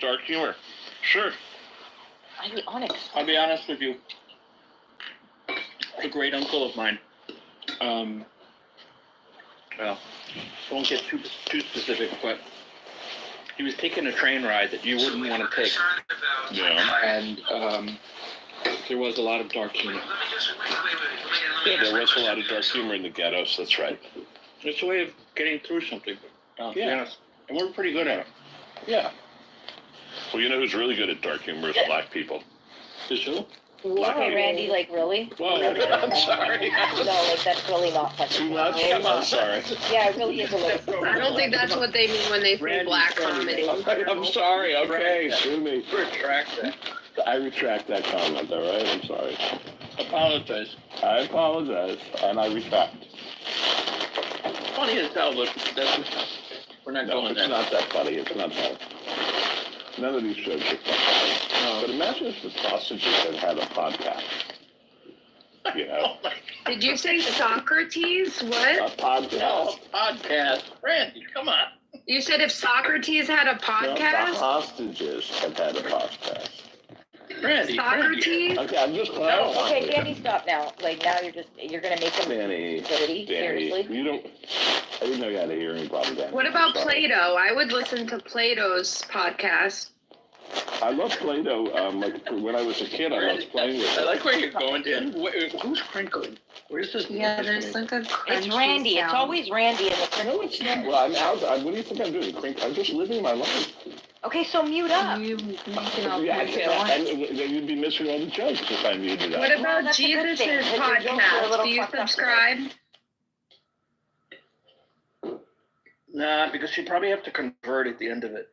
dark humor. Sure. I'd be honest. I'll be honest with you. A great uncle of mine. Well, I won't get too specific, but he was taking a train ride that you wouldn't want to take. Yeah. And there was a lot of dark humor. Yeah, there was a lot of dark humor in the ghettos, that's right. It's a way of getting through something. To be honest. And we're pretty good at it. Yeah. Well, you know who's really good at dark humor is black people. Is who? Okay, Randy, like, really? Whoa. I'm sorry. No, like, that's really not funny. Too much? I'm sorry. Yeah, it really is a little. I don't think that's what they mean when they say black comedy. I'm sorry, okay, sue me. Retract that. I retract that comment, all right? I'm sorry. Apologize. I apologize, and I retract. Funny as hell, but we're not No, going it's there. not that funny. It's not that. None of these shows are funny. No. But imagine if the sausages had a podcast. You know? Did you say Socrates? What? A podcast. No, podcast. Randy, come on. You said if Socrates had a No, the podcast? hostages had a podcast. Randy. Socrates? Okay, I'm just Okay, Danny, stop now. Like, now you're gonna make them Danny, stupidity, seriously? you don't. I didn't know you had a hearing problem, Danny. What about Sorry. Plato? I would listen to Plato's podcast. I love Play-Doh. Like when I was a kid, I loved playing with I it. like where you're going, Dan. Who's crinkling? Where's this? Yeah, there's like a crunchy It's Randy. It's sound. always Randy in the No, it's not. Well, I'm out. What do you think I'm doing? I'm just living my life. Okay, so mute up. You making all Yeah, kinds of and you'd be missing all the jokes if I muted up. What Well, about that's a good Jesus' thing, 'cause your jokes are a podcast? little Do you fucked up. subscribe? Nah, because you probably have to convert at the end of it.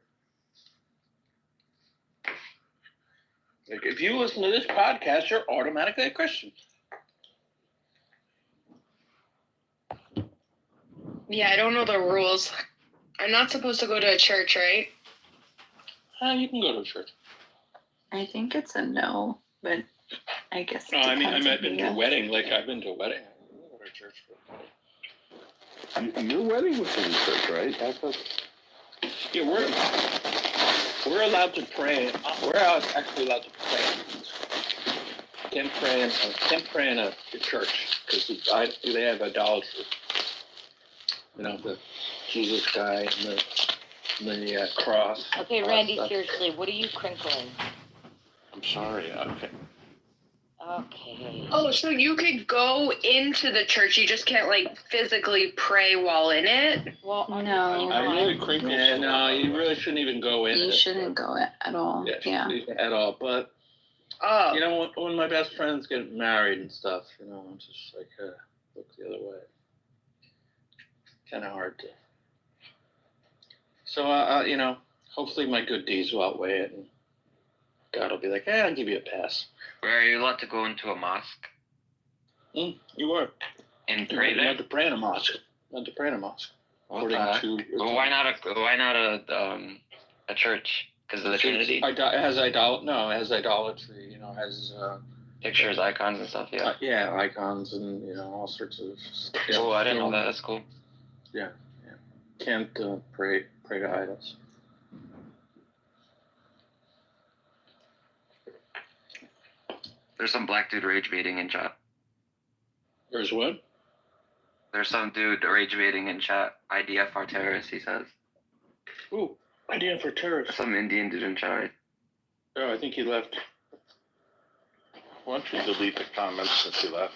Like, if you listen to this podcast, you're automatically a Christian. Yeah, I don't know the rules. I'm not supposed to go to a church, right? You can go to church. I think it's a no, but I guess. No, I mean, I depends meant on been to who a you wedding. Like, I've been to a wedding. I don't go to church. Your wedding was in church, right? Yeah, we're allowed to pray. We're actually allowed to pray. Can't pray in a church because they have idolatry. You know, the Jesus guy and the cross. Okay, Randy, seriously, what are you crinkling? I'm sorry. Okay. Okay. Oh, so you could go into the church, you just can't like physically pray while in it? Well, No. I really crinkle. Yeah, no, you really shouldn't even go in. You shouldn't go at all. Yeah. At all. But Oh. you know, when my best friends get married and stuff, you know, I'm just like look the other way. Kind of hard to. So you know, hopefully my good deeds will outweigh it, and God will be like, I'll give you a pass. Where are you allowed to go into a mosque You are. and You're pray allowed there? to pray in a mosque. Allowed to pray in a mosque. What the According heck? to. Well, why not a church? Because of the Trinity? It has idolatry. You know, it has Pictures, icons, and stuff. Yeah. yeah, icons and you know all sorts of. Oh, I didn't know that. That's cool. Can't pray to idols. There's some black dude rage baiting in chat. There's what? There's some dude rage baiting in chat. IDF are terrorists, he says. Ooh, idea for terrorists. Some Indian dude in chat, right? Oh, I think he left. Why don't you delete the comments since you left?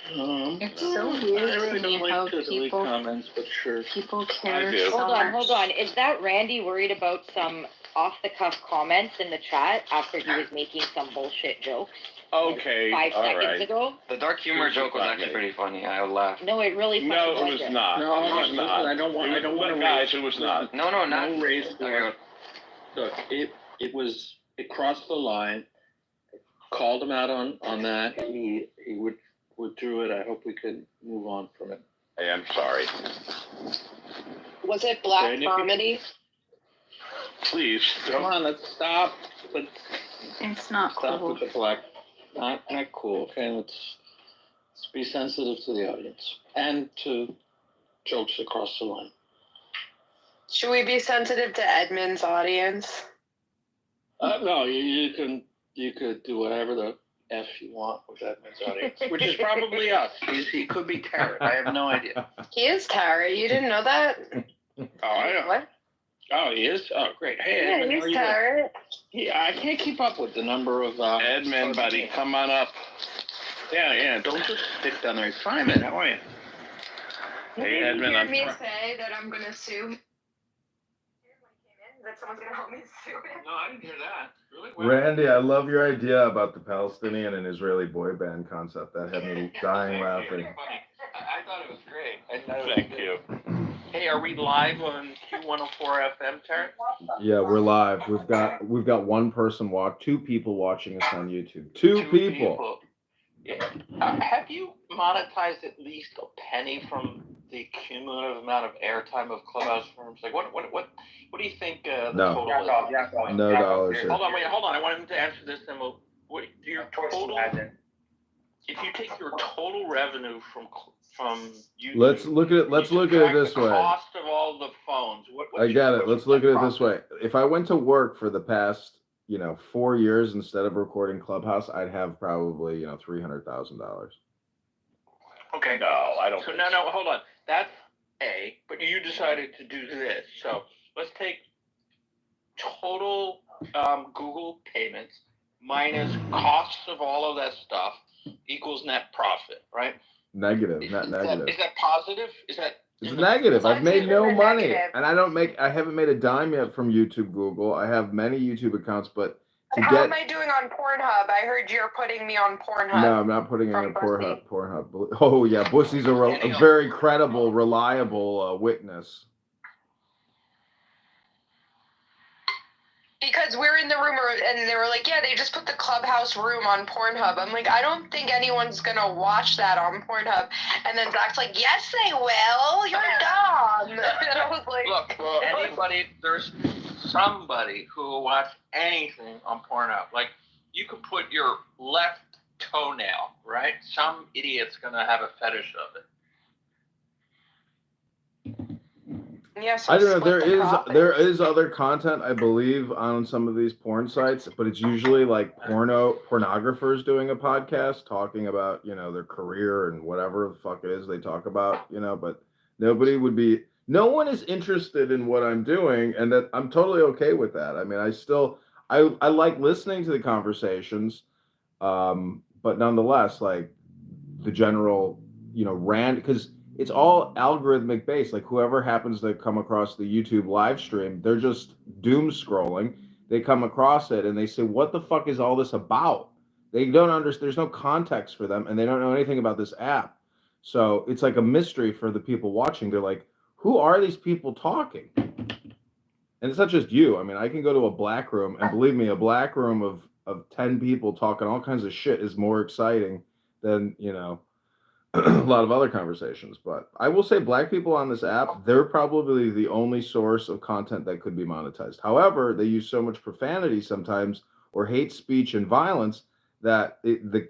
It's so I weird really to me don't how like to delete people comments, but sure. care do. so Hold on, much. hold on. Is that Randy worried about some off-the-cuff comments in the chat after he was making some bullshit jokes Okay, 5 all seconds right. ago? The dark humor joke was actually pretty funny. I would laugh. No, it really fucking No, it was wasn't. not. No, it was not. I don't want to guys. It was not. No, not. No race. Okay, Look, it crossed the line. Called him out on that. He withdrew it. I hope we could move on from it. I am sorry. Was it black Randy? comedy? Please Come don't. on, let's stop. Let's It's not stop cool. with the black. Not cool. Okay, let's be sensitive to the audience and to jokes across the line. Should we be sensitive to Edmund's audience? No, you could do whatever the F you want with Edmund's audience, which is probably us. He could be Tarot. I have no idea. He is Tarot. You didn't know that? Oh, I know. What? Oh, he is? Oh, great. Hey, Yeah, Edmund, how are he's you doing? Tarot. Yeah, I can't keep up with the number of... Edmund, buddy, come on up. Yeah, don't just stick down there. Simon, how are you? Hey, Edmund, hear I'm me say that I'm gonna sue? That someone's gonna help me sue him? No, I didn't hear that. Really? Randy, I love your idea about the Palestinian and Israeli boy band concept. That had me dying laughing. I thought it was great. Thank you. Hey, are we live on Q104 FM, Tarot? Yeah, we're live. We've got one person two people watching us on YouTube. Two people. Yeah. Have you monetized at least a penny from the cumulative amount of airtime of Clubhouse rooms? Like, what do you think the No. total is? No dollars. Hold on. I want him to answer this, and what your total? If you take your total revenue from YouTube, Let's look at it this way. Cost of all the phones. I get it. Let's look at it this way. If I went to work for the past 4 years instead of recording Clubhouse, I'd have probably $300,000. Okay. No, I don't. So no, hold on. That's A, but you decided to do this. So let's take total Google payments minus costs of all of that stuff equals net profit, right? Negative, not negative. Is that positive? Is that? It's negative. I've made no money, Negative. and I haven't made a dime yet from YouTube, Google. I have many YouTube accounts, but How am I doing on Pornhub? I heard you're putting me on Pornhub. No, I'm not putting it From in Bussy. Pornhub. Oh yeah, Bussy's a very credible, reliable witness. Because we're in the room and they were like, yeah, they just put the Clubhouse room on Pornhub. I'm like, I don't think anyone's gonna watch that on Pornhub. And then Zach's like, yes, they will. You're dumb. And I was like, Look, there's somebody who will watch anything on Pornhub. Like, you could put your left toenail, right? Some idiot's gonna have a fetish of it. yeah, so I don't know. split the profit. There is other content, I believe, on some of these porn sites, but it's usually like pornographers doing a podcast talking about their career and whatever the fuck it is they talk about, But no one is interested in what I'm doing, and that I'm totally okay with that. I mean, I like listening to the conversations, but nonetheless, like the general rant, because it's all algorithmic based. Like whoever happens to come across the YouTube live stream, they're just doom scrolling. They come across it and they say, what the fuck is all this about? They don't understand. There's no context for them and they don't know anything about this app. So it's like a mystery for the people watching. They're like, who are these people talking? And it's not just you. I mean, I can go to a black room and believe me, a black room of 10 people talking all kinds of shit is more exciting than, a lot of other conversations. But I will say black people on this app, they're probably the only source of content that could be monetized. However, they use so much profanity sometimes or hate speech and violence that the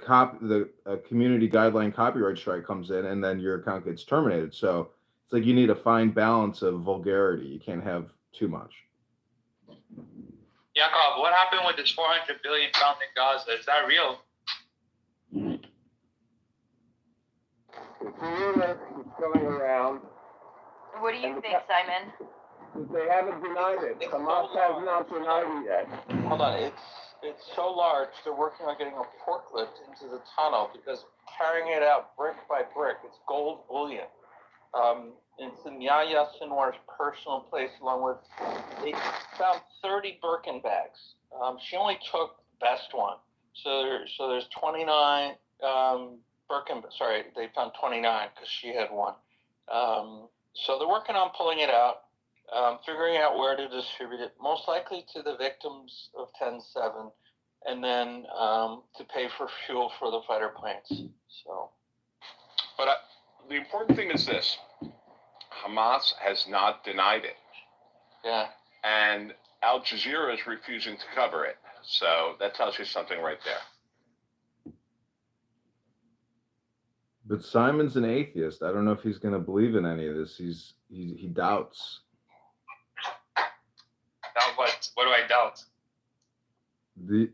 community guideline copyright strike comes in and then your account gets terminated. So it's like you need a fine balance of vulgarity. You can't have too much. Yakov, what happened with this 400 billion found in Gaza? Is that real? It's rumor, it's going around. What do you think, Simon? They haven't denied it. Hamas has not denied it yet. Hold on, it's so large, they're working on getting a forklift into the tunnel because carrying it out brick by brick, it's gold bullion. It's in Yahya Sinwar's personal place, along with, they found 30 Birkin bags. She only took the best one. So there's 29 they found 29 because she had one. So they're working on pulling it out, figuring out where to distribute it, most likely to the victims of 10/7, and then to pay for fuel for the fighter planes. So, But the important thing is this. Hamas has not denied it. yeah. And Al Jazeera is refusing to cover it. So that tells you something right there. But Simon's an atheist. I don't know if he's going to believe in any of this. He doubts. Doubt what? What do I doubt?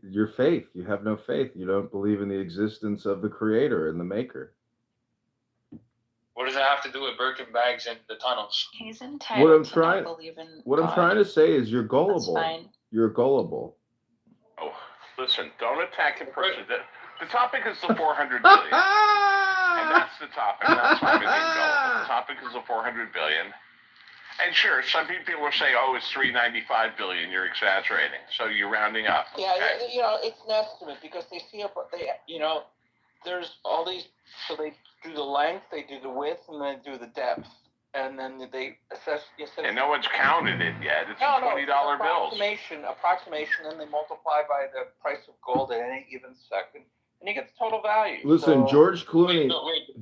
Your faith. You have no faith. You don't believe in the existence of the creator and the maker. What does it have to do with Birkin bags and the tunnels? He's entitled to not believe in What I'm God. trying to say is you're That's gullible. fine. You're gullible. Oh, listen, don't attack him personally. The topic is the 400 billion. And that's the topic. That's why I'm being gullible. The topic is the 400 billion. And sure, some people will say, oh, it's 395 billion. You're exaggerating. So you're rounding up. Yeah, Okay. you know, it's an estimate because they see there's all these. So they do the length, they do the width, and then do the depth, and then they assess. And no one's counted it yet. It's $20 bills. Approximation, and they multiply by the price of gold at any given second, and you get the total value. Listen, So- George Clooney.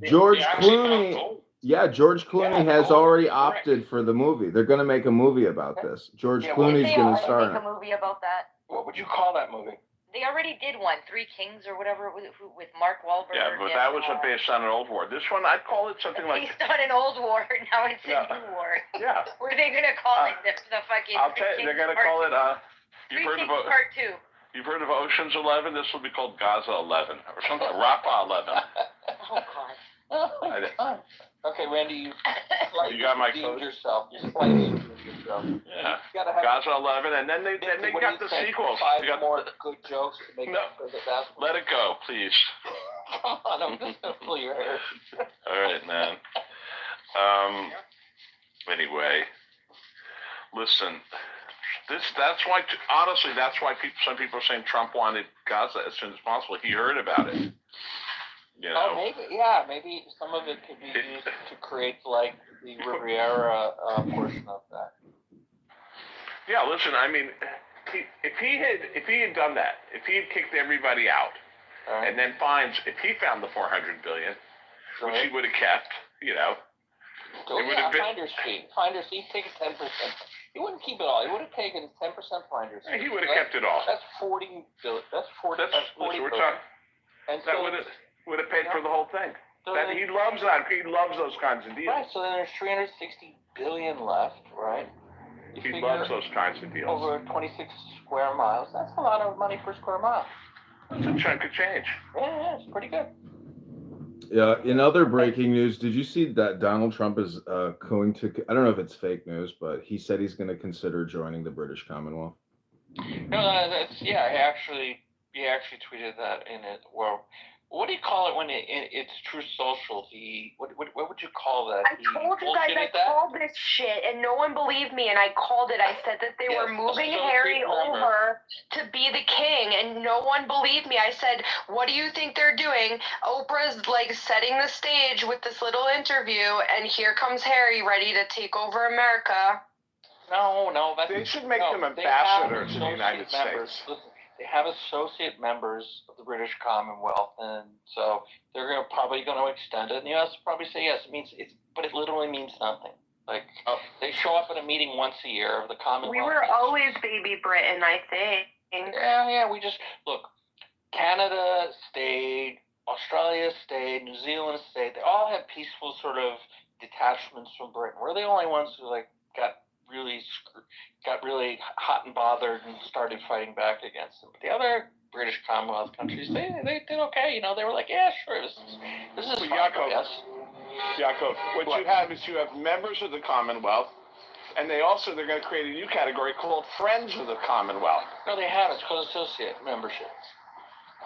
George Clooney. Yeah, George Clooney has already opted for the movie. They're going to make a movie about this. George Yeah, Clooney's They going to already star in make it. a movie about that. What would you call that movie? They already did one, Three Kings or whatever, with Mark Wahlberg. Yeah, but that was based on an old war. This one, I'd call it something like... Based on an old war, now it's Yeah. a new war. Yeah. What are they gonna call it? The fucking. I'll tell you, they're going to call it... Three Kings Part 2. You've heard of Ocean's 11? This will be called Gaza 11 or something. Rafa 11. Oh God. Okay, Randy, you got my redeemed code? yourself. You slightly redeemed yourself. Yeah. You gotta have Gaza 11, and then they what got do the you think? sequels. 5 They got more good jokes to make No. up for that's Let it go, please. Come on, I'm just gonna pull your hair. All right, man. Anyway, listen. That's why, honestly, that's why some people are saying Trump wanted Gaza as soon as possible. He heard about it. You know. Oh, maybe some of it could be used to create like the Riviera portion of that. Yeah, listen. I mean, if he had done that, if he had kicked everybody out, Right. and then if he found the 400 billion, which he would have kept, you know. So, it would have been. finder's fee. Finder's fee, take 10%. He wouldn't keep it all. He would have taken 10% finder's fee. He would have kept it all. That's 40 billion. That's 40. That's 40 we're billion. talking. And That so, would have paid for the whole thing. so That then- he loves that. He loves those kinds of deals. Right. So then there's 360 billion left, right? You He figure loves those kinds of deals. over 26 square miles. That's a lot of money per square mile. It's a chunk of change. Yeah, it's pretty good. Yeah. In other breaking news, did you see that Donald Trump is going to? I don't know if it's fake news, but he said he's going to consider joining the British Commonwealth. No, that's He actually tweeted that in it. Well, what do you call it when it's True Social? What would you call that? I told you guys I called this shit and no one believed me and I called it. I said that they were moving Harry over to be the king and no one believed me. I said, what do you think they're doing? Oprah's like setting the stage with this little interview and here comes Harry ready to take over America. No, They should make them ambassadors in the United States. Listen, they have associate members of the British Commonwealth, and so they're probably going to extend it. And the U.S. will probably say yes. But it literally means nothing. Like they show up at a meeting once a year of the Commonwealth. We were always baby Britain, I think. Yeah. We just look. Canada stayed, Australia stayed, New Zealand stayed. They all had peaceful sort of detachments from Britain. We're the only ones who got really hot and bothered and started fighting back against them. But the other British Commonwealth countries, they did okay. They were like, yeah, sure, this is fine, yes. Yaakov, what you have is you have members of the Commonwealth, and they're going to create a new category called Friends of the Commonwealth. No, they have. It's called associate membership.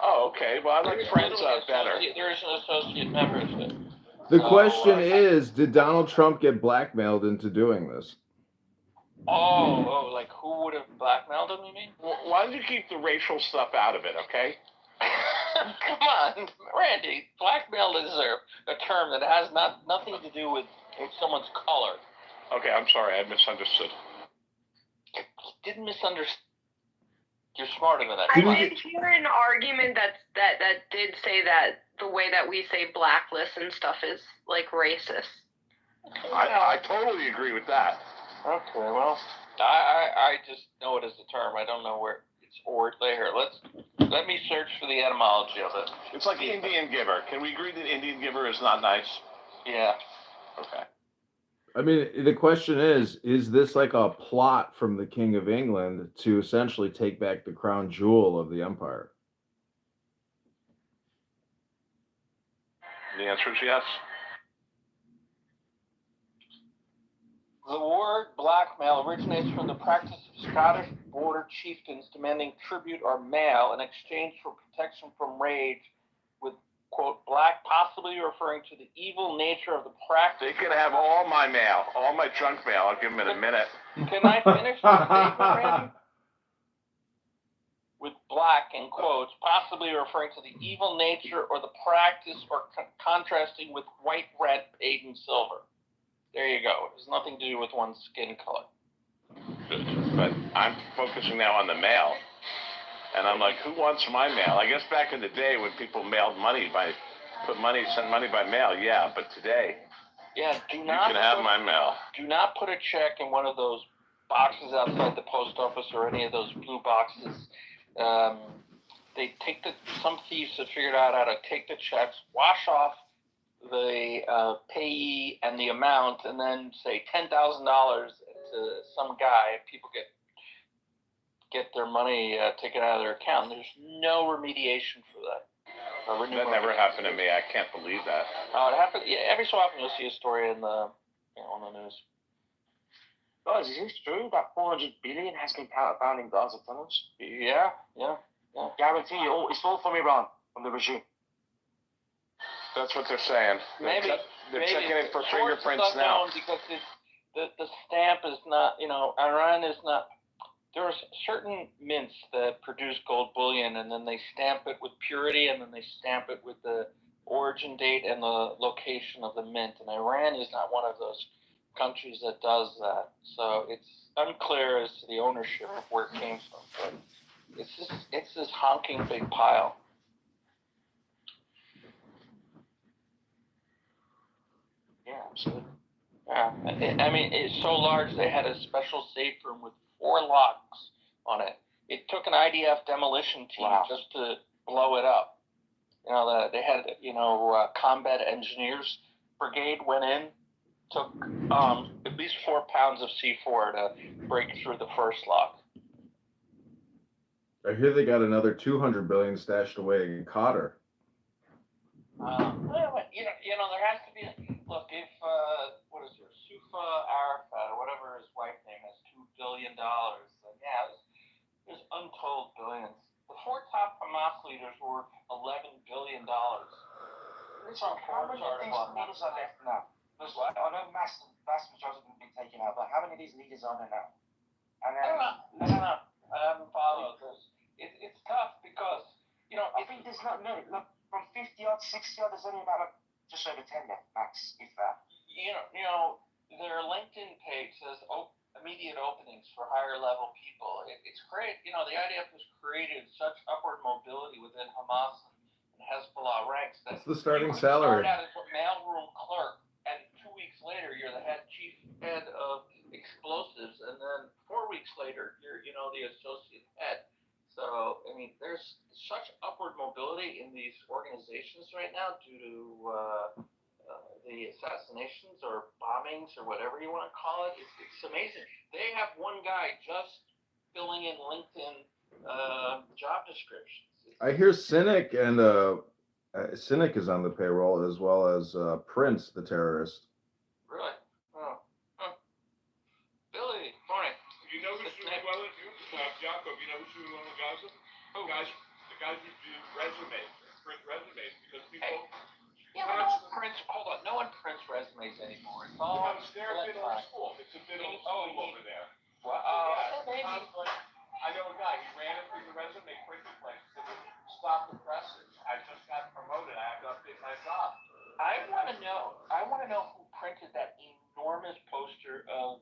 Oh, okay. Well, I like Friends better. There is an associate membership. The question is, did Donald Trump get blackmailed into doing this? Oh, like who would have blackmailed him, you mean? Why don't you keep the racial stuff out of it, okay? Come on, Randy. Blackmail is a term that has nothing to do with someone's color. Okay, I'm sorry. I misunderstood. You didn't misunderstand. You're smarter than that. I did hear an argument that did say that the way that we say blacklist and stuff is like racist. I totally agree with that. Okay, well, I just know it as a term. I don't know where it's or there. Let me search for the etymology of it. It's like Indian giver. Can we agree that Indian giver is not nice? Yeah. Okay. I mean, the question is this like a plot from the King of England to essentially take back the crown jewel of the empire? The answer is yes. The word blackmail originates from the practice of Scottish border chieftains demanding tribute or mail in exchange for protection from raids, with, quote, black possibly referring to the evil nature of the practice. They can have all my mail, all my junk mail. I'll give them in a minute. Can I finish the statement, Randy? With black, in quotes, possibly referring to the evil nature or the practice, or contrasting with white, red, paid in silver. There you go. It has nothing to do with one's skin color. But I'm focusing now on the mail. And I'm like, who wants my mail? I guess back in the day when people mailed money sent money by mail, yeah. But today, Yeah, you can have my mail. Do not put a check in one of those boxes outside the post office or any of those blue boxes. They take some thieves have figured out how to take the checks, wash off the payee and the amount, and then say $10,000 to some guy. People get their money taken out of their account. There's no remediation for that. That never happened to me. I can't believe that. Oh, it happened. Yeah, every so often you'll see a story in the on the news. Guys, is this true that 400 billion has been found in Gaza tunnels? Yeah. Guarantee you, it's all from Iran, from the regime. That's what they're saying. Maybe They're checking it for sources fingerprints now. unknown, because the stamp is not, Iran is not. There are certain mints that produce gold bullion, and then they stamp it with purity, and then they stamp it with the origin date and the location of the mint. And Iran is not one of those countries that does that. So it's unclear as to the ownership of where it came from. But it's this honking big pile. Yeah, absolutely. Yeah, I mean, it's so large they had a special safe room with 4 locks on it. It took an IDF demolition team just to blow it up. They had, combat engineers brigade went in, took at least 4 pounds of C4 to break through the first lock. I hear they got another 200 billion stashed away in Qatar. There has to be. Look, if what is there, Sufa Arafat or whatever his wife name is, $2 billion. Then there's untold billions. The 4 top Hamas leaders were worth $11 billion. So how many of these leaders are left now? Because I know vast majority have been taken out, but how many of these leaders are there now? And then, I don't know. I haven't followed this. It's tough because I think there's not many. Look, from 50 odd, 60 odd, there's only about just over 10 left, max, if that. Their LinkedIn page says immediate openings for higher level people. It's great. The IDF has created such upward mobility within Hamas and Hezbollah ranks that What's the starting you salary? start out as a mailroom clerk, and 2 weeks later you're the chief head of explosives, and then 4 weeks later you're the associate head. So there's such upward mobility in these organizations right now due to the assassinations or bombings or whatever you want to call it. It's amazing. They have one guy just filling in LinkedIn job descriptions. I hear Cynic and Cynic is on the payroll, as well as Prince, the terrorist. Really? Oh. Huh. Billy, morning. You know who's doing well in Jacob, you know who's doing well in Gaza? Who? The guys who do resumes, print resumes, because people. Yeah, but no one prints resumes anymore. It's all They're a bit old school. It's a bit old school over there. Wow. Maybe. I know a guy. He ran it through the resume printing place. He said, "Stop the presses. I just got promoted. I have to update my job." I want to know who printed that enormous poster of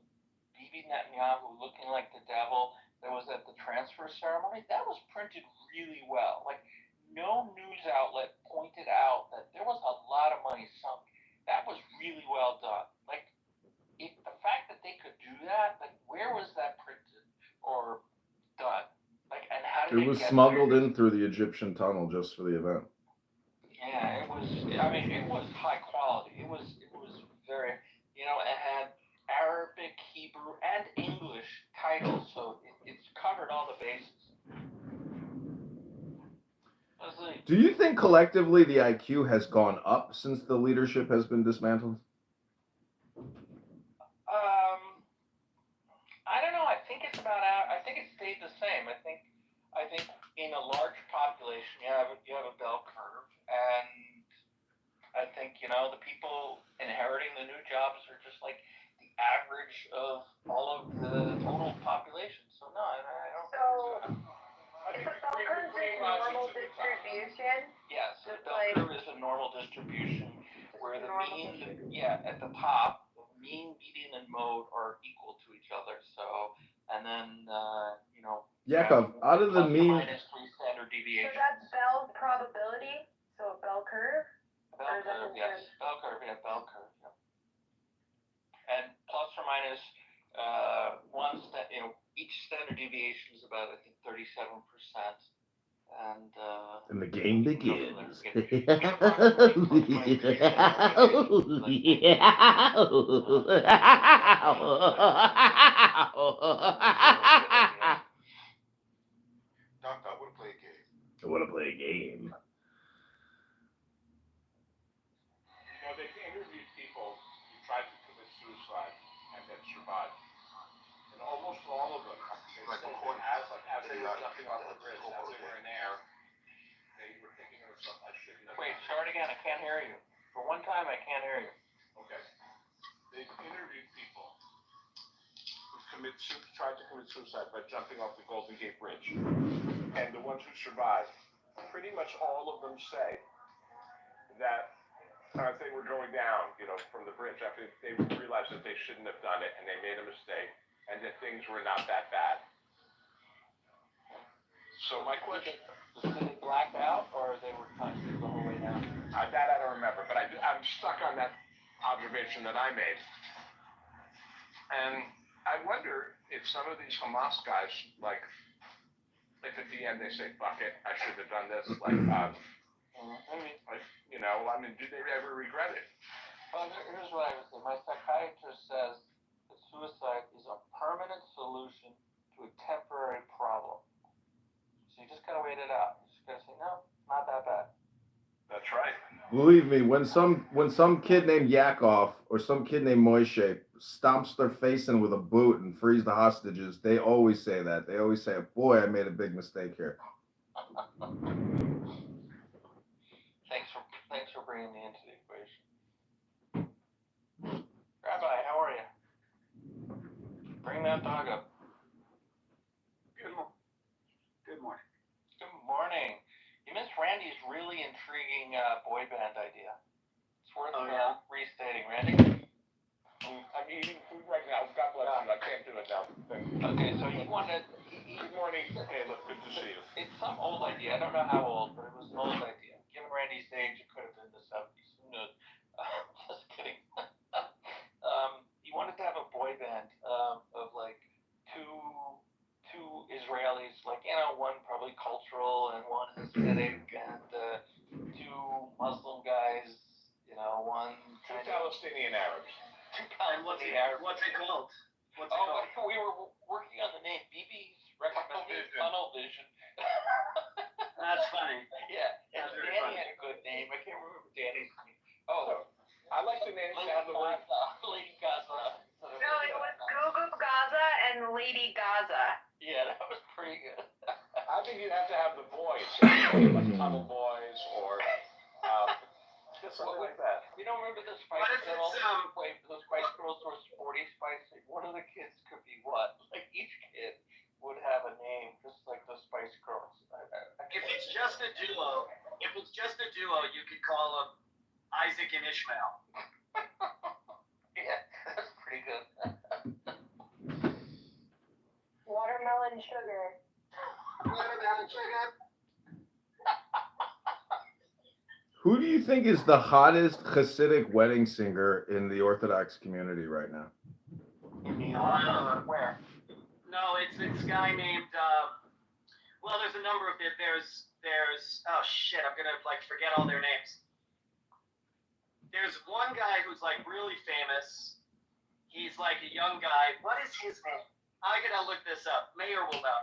Bibi Netanyahu looking like the devil that was at the transfer ceremony. That was printed really well. Like, no news outlet pointed out that there was a lot of money sunk. That was really well done. Like, the fact that they could do that, like, where was that printed or done? Like, and how did It was smuggled in through the Egyptian tunnel just for the event. Yeah, it was. I mean, it was high quality. It was very. It had and English titles, so it's covered all the bases. Do you think collectively the IQ has gone up since the leadership has been dismantled? I don't know. I think it's about. I think it stayed the same. I think in a large population you have a bell curve, and I think the people inheriting the new jobs are just like the average of all of the total population. So no, I don't. It's a bell curve is normal distribution. Yes, the Just bell like- curve is a normal distribution where the mean, at the top, the mean, median, and mode are equal to each other. So, and then Yakov, out of the plus or mean, minus 3 standard So deviations. that's Bell's probability. So a bell curve. Bell curve, yes. Bell curve, yeah, bell curve, yeah. And plus or minus each standard deviation is about, I think, 37%. And the game begins. Doc, I want to play a game. I want to play a game. They've interviewed people who tried to commit suicide and then survived. And almost all of them, they said as they were jumping off the bridge, as they were in air, they were thinking to themselves, I shouldn't have. wait, start again. I can't hear you. For one time, I can't hear you. Okay. They've interviewed people who tried to commit suicide by jumping off the Golden Gate Bridge. And the ones who survived, pretty much all of them say that as they were going down, from the bridge, after they realized that they shouldn't have done it and they made a mistake and that things were not that bad. So my question, Did they black out or they were conscious the whole way down? that I don't remember, but I'm stuck on that observation that I made. And I wonder if some of these Hamas guys, like, if at the end they say, fuck it, I should have done this, do they ever regret it? Well, here's what I would say. My psychiatrist says that suicide is a permanent solution to a temporary problem. So you just gotta wait it out. You just gotta say, no, not that bad. That's right. Believe me, when some kid named Yakov or some kid named Moishe stomps their face in with a boot and frees the hostages, they always say that. They always say, boy, I made a big mistake here. Thanks for bringing me into the equation. Rabbi, how are you? Bring that dog up. Good morning. Good morning. You missed Randy's really intriguing boy band idea. It's worth restating. Randy? I'm eating food right now. God bless you. I can't do it now. Okay, so he wanted... Good morning. Hey, look, good to see you. It's some old idea. I don't know how old, but it was an old idea. Given Randy's age, it could have been the 70s. Who knows? Just kidding. He wanted to have a boy band of like two Israelis, like, one probably cultural and one Hasidic, and two Muslim guys, one... Two Palestinian Arabs. Two Palestinian Arabs. What's it called? We were working on the name. BB's recommended Tunnel Vision. That's funny. Yeah, and That's very Danny funny. had a good name. I can't remember Danny's name. Oh, I like the name sound the word. Lady Gaza. No, it was Gugu Gaza and Lady Gaza. Yeah, that was pretty good. I think you'd have to have the boys, like Tunnel Boys or just something like that. You don't remember the Spice What if Girls? it's, Wait, the Spice Girls were sporty spice. One of the kids could be what? Like each kid would have a name, just like the Spice Girls. If it's just a duo, you could call them Isaac and Ishmael. Yeah, that's pretty good. Watermelon sugar. Watermelon sugar. Who do you think is the hottest Hasidic wedding singer in the Orthodox community right now? Where? No, it's a guy named. Well, there's a number of it. There's. Oh shit! I'm gonna forget all their names. There's one guy who's really famous. He's like a young guy. What is his name? I gotta look this up. Mayor will know.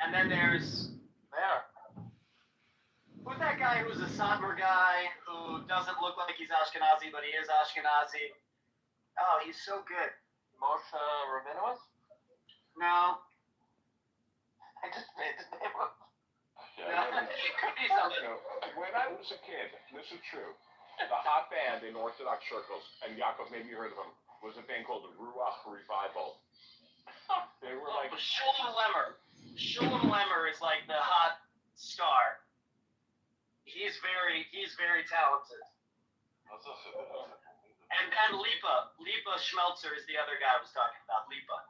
And then there's who's that guy who's a Satmar guy who doesn't look like he's Ashkenazi, but he is Ashkenazi? Oh, he's so good. Moshe Rabinowitz? No. I just made the name up. It could be something. When I was a kid, this is true, the hot band in Orthodox circles, and Yaakov, maybe you heard of them, was a band called the Ruach Revival. They were like... Shulam Lemmer. Shulam Lemmer is like the hot star. He's very talented. And then Lipa Schmelzer is the other guy I was talking about. Lipa.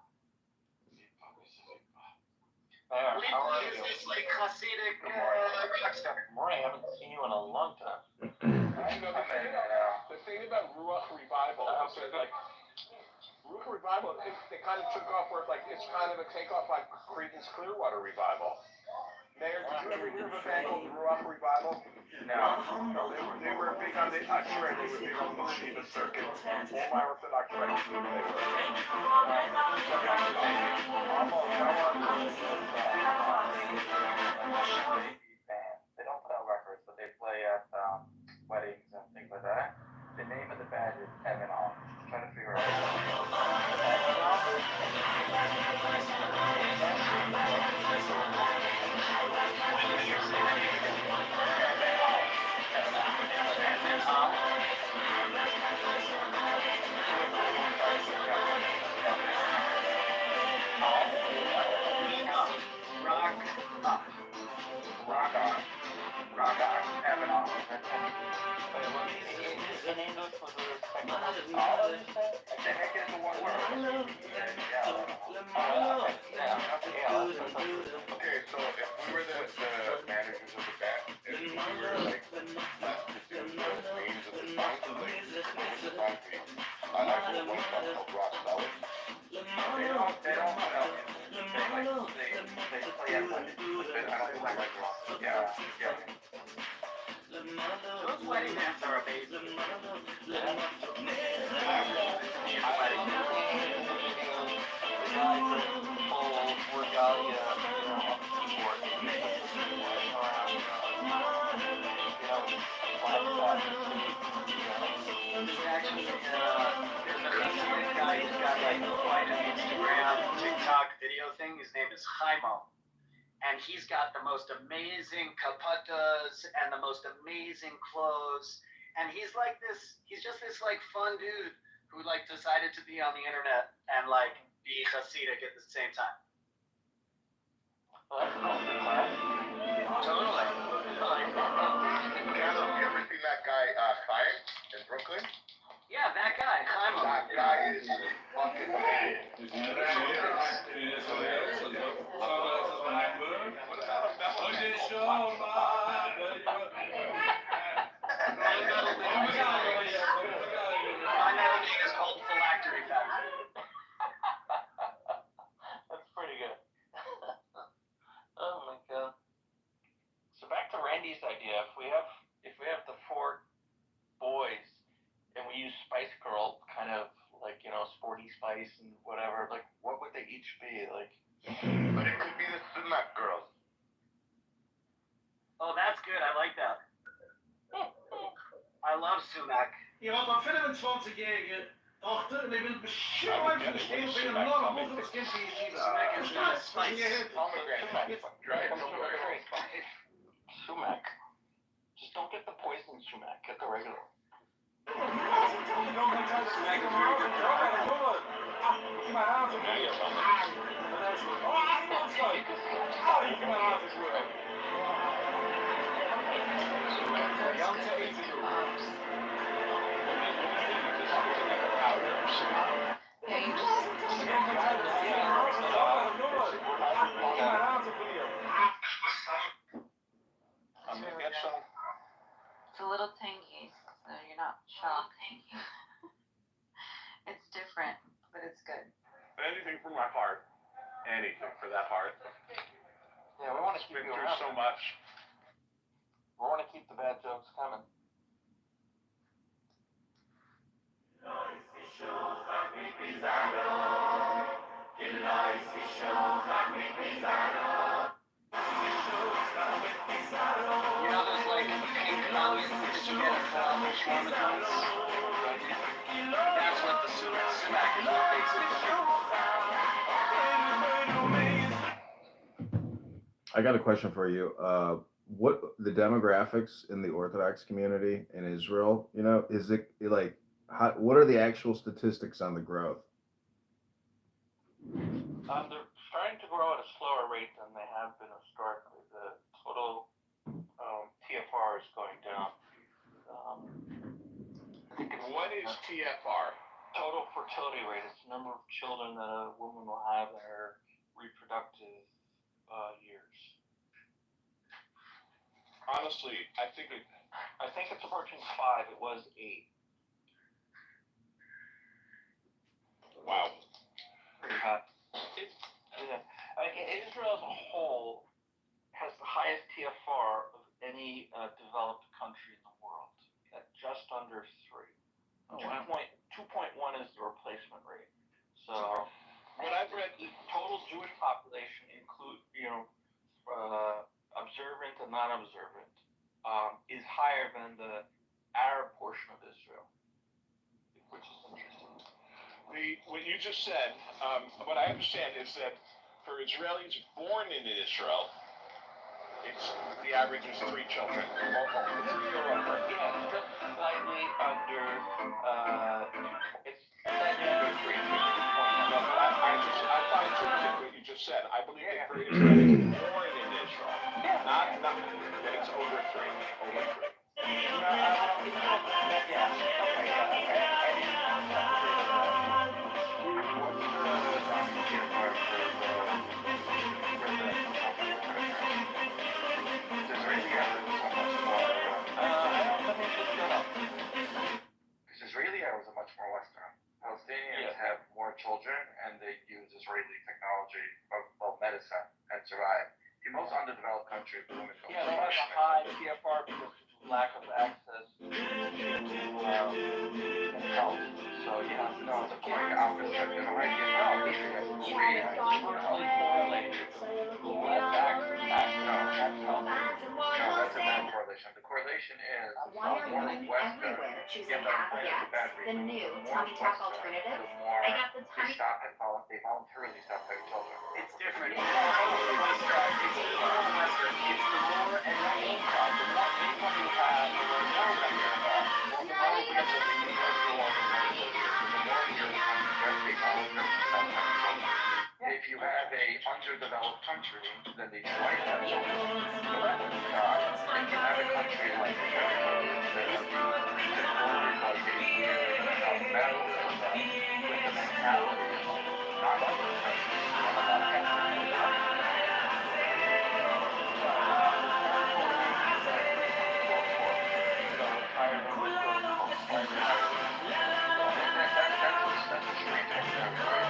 Lipa is this like Hasidic rock star. Morning, I haven't seen you in a long time. I know the thing about Ruach Revival, like, Ruach Revival, they kind of took off where it's kind of a takeoff like Creedence Clearwater Revival. Mayor, did you ever hear of a band called Ruach Revival? No. They were big on the Usher, they were big on the Shiva circuit. All my Orthodox records knew they were. They don't put out records, but they play at weddings and things like that. The name of the band is Evan Hall. Trying to figure out. Okay, so if we were the managers of the band, and we were like, the names of the songs, I have one song called Rock Solid. They don't put out they play at weddings. I don't think I like rock. Yeah. Those wedding bands are amazing. Actually, there's a Hasidic guy who's got like quite an Instagram, TikTok video thing. His name is Chaimo. And he's got the most amazing kapatas and the most amazing clothes. And he's just this like fun dude who like decided to be on the internet and like be Hasidic at the same time. Totally. You ever seen that guy, Chaim, in Brooklyn? Yeah, that guy, Chaimo. That guy is fucking My middle name is called Phylactery Factory. That's pretty good. Oh my god. So back to Randy's idea. If we have the four boys and we use Spice Girl kind of like, Sporty Spice and whatever, like what would they each be? Like But it could be the Sumac girls. Oh, that's good. I like that. I love sumac. Je had een 25-jarige dochter en die wil beschouwen van de steen van je enorm mogelijk kind van je ziel. Sumac is not spice. Sumac. Just don't get the poison sumac. Get the regular. It's a little tangy, so you're not shocked. It's different, but it's good. Anything for my heart. Anything for that heart. Yeah, we want to keep Been you through around. so much. We want to keep the bad jokes coming. You know those like pink nuggets that you get from shawarma joints? That's what the sumac is what makes it. I got a question for you. What the demographics in the Orthodox community in Israel? You know, is it like what are the actual statistics on the growth? They're starting to grow at a slower rate than they have been historically. The total TFR is going down. What is TFR? Total fertility rate. It's the number of children that a woman will have in her reproductive years. Honestly, I think it's approaching 5. It was 8. Wow. Pretty high. Israel as a whole has the highest TFR of any developed country in the world, at just under 3. 2.1 is the replacement rate. So, what I've read, the total Jewish population include, observant and non-observant, is higher than the Arab portion of Israel, which is interesting. What you just said, what I understand is that for Israelis born in Israel, the average is 3 children. 3 or over. Yeah, just slightly under. It's slightly under 3. I find what you just said. I believe that for Israelis born in Israel, not that it's over 3. Over 'Cause Israeli hours are much more Western. Palestinians have more children and they use Israeli technology of medicine and survive. The most underdeveloped country is women. They have a high TFR because of lack of access to health. So no, it's a quite opposite. They don't like it. It's really correlated. Less access. No, that's a bad correlation. The correlation is Why are women everywhere choosing happy apps, the new tummy tuck alternative? I got the tummy tuck. They voluntarily stop having children. It's different. It's more Western. It's the more and the income. The more income you have, the more children you have. If you have a underdeveloped country, then they try to have children. If you have a country like with the mentality of not other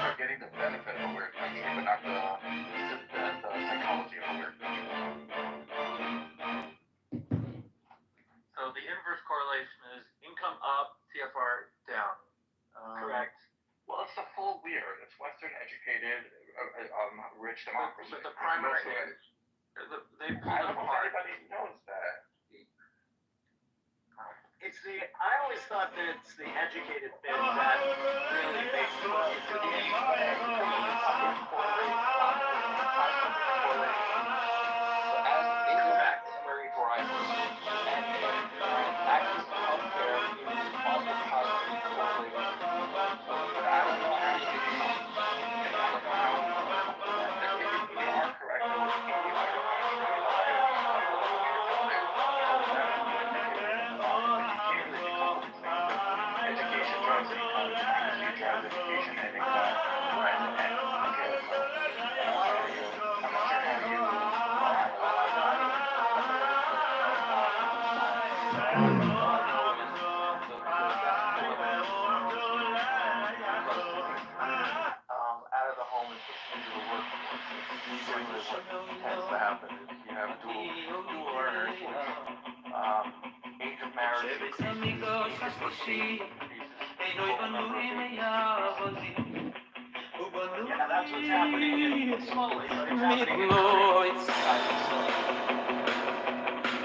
They're getting the benefit of a weird country, but not the psychology of a weird country. So the inverse correlation is income up, TFR down. Correct. Well, it's the full weird. It's Western educated, rich democracy. But the primary is they pull I it don't know if apart. anybody knows that. I always thought that it's the educated bit that really makes the money for the Access to healthcare is also positively correlated. But I don't know how you can you are correct. Education drives the economy. Industry drives education and income. I'm not sure how you Out of the home and pushing into the workforce. Usually what tends to happen is you have dual earners, age of marriage increases, age of Yeah, that's what's happening slowly, but it's happening.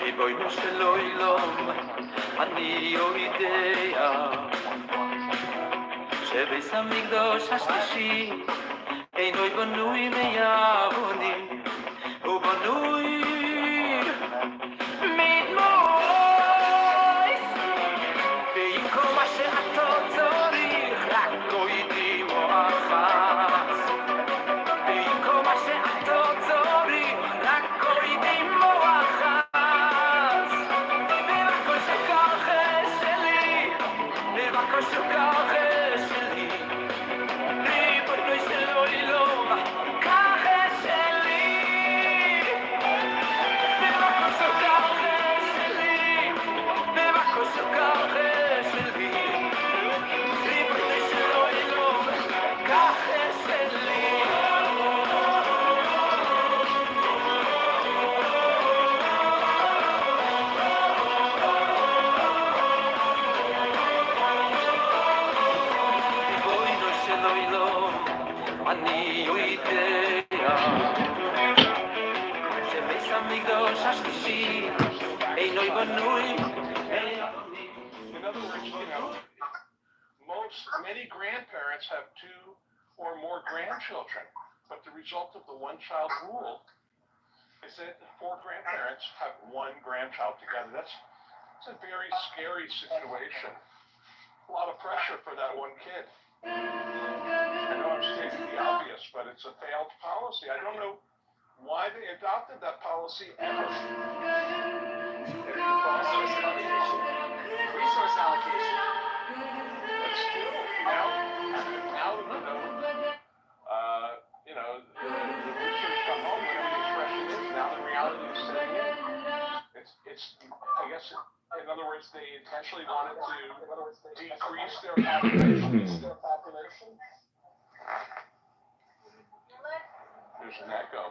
ריבונו של עולם, אני יודע שביס המקדש השלישי אינו בנוי מאבנים, הוא בנוי מדמויס, ועם כל מה שאתה צריך רק גוידי מואחס, ועם כל מה שאתה צריך רק גוידי מואחס. אני יודע שביס המקדש השלישי אינו בנוי. In other words, many grandparents have 2 or more grandchildren, but the result of the one-child rule is that 4 grandparents have 1 grandchild together. That's a very scary situation. A lot of pressure for that one kid. I know I'm stating the obvious, but it's a failed policy. I don't know why they adopted that policy ever. Resource allocation. But still, now the roosters come home when the expression is, now the reality is setting in. It's I guess, in other words, they intentionally wanted to decrease their population. There's an echo.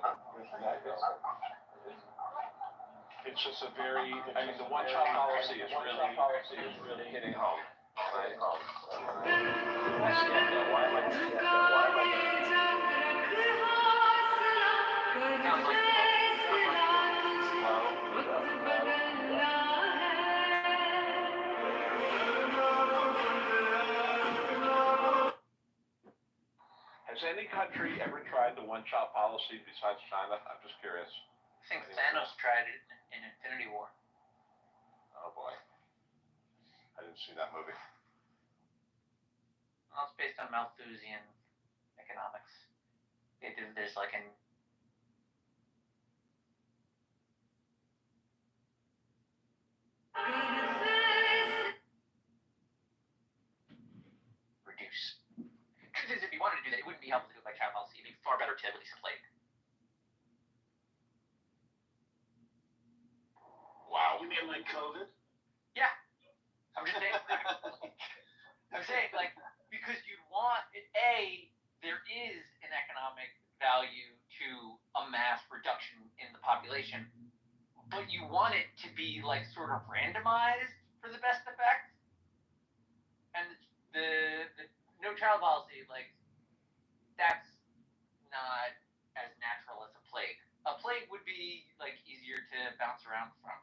It's just a very, the one-child policy is really hitting home. Has any country ever tried the one-child policy besides China? I'm just curious. I think Thanos tried it in Infinity War. Oh boy. I didn't see that movie. Well, it's based on Malthusian economics. There's like an reduce. Truth is, if you wanted to do that, it wouldn't be helpful to do it by child policy. It'd be far better to release a plague. Wow. You mean like COVID? Yeah. I'm just saying. Because you'd want there is an economic value to a mass reduction in the population, but you want it to be like sort of randomized for the best effect. And the no child policy, like, that's not as natural as a plague. A plague would be like easier to bounce around from.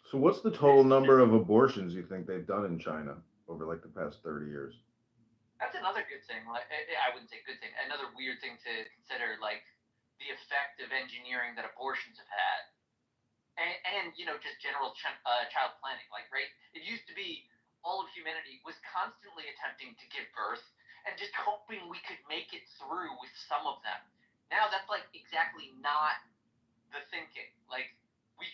So what's the total number of abortions you think they've done in China over like the past 30 years? That's another good thing. Like, I wouldn't say good thing. Another weird thing to consider, like the effect of engineering that abortions have had, and just general child planning. Like, right, it used to be all of humanity was constantly attempting to give birth and just hoping we could make it through with some of them. Now that's like exactly not the thinking. Like, we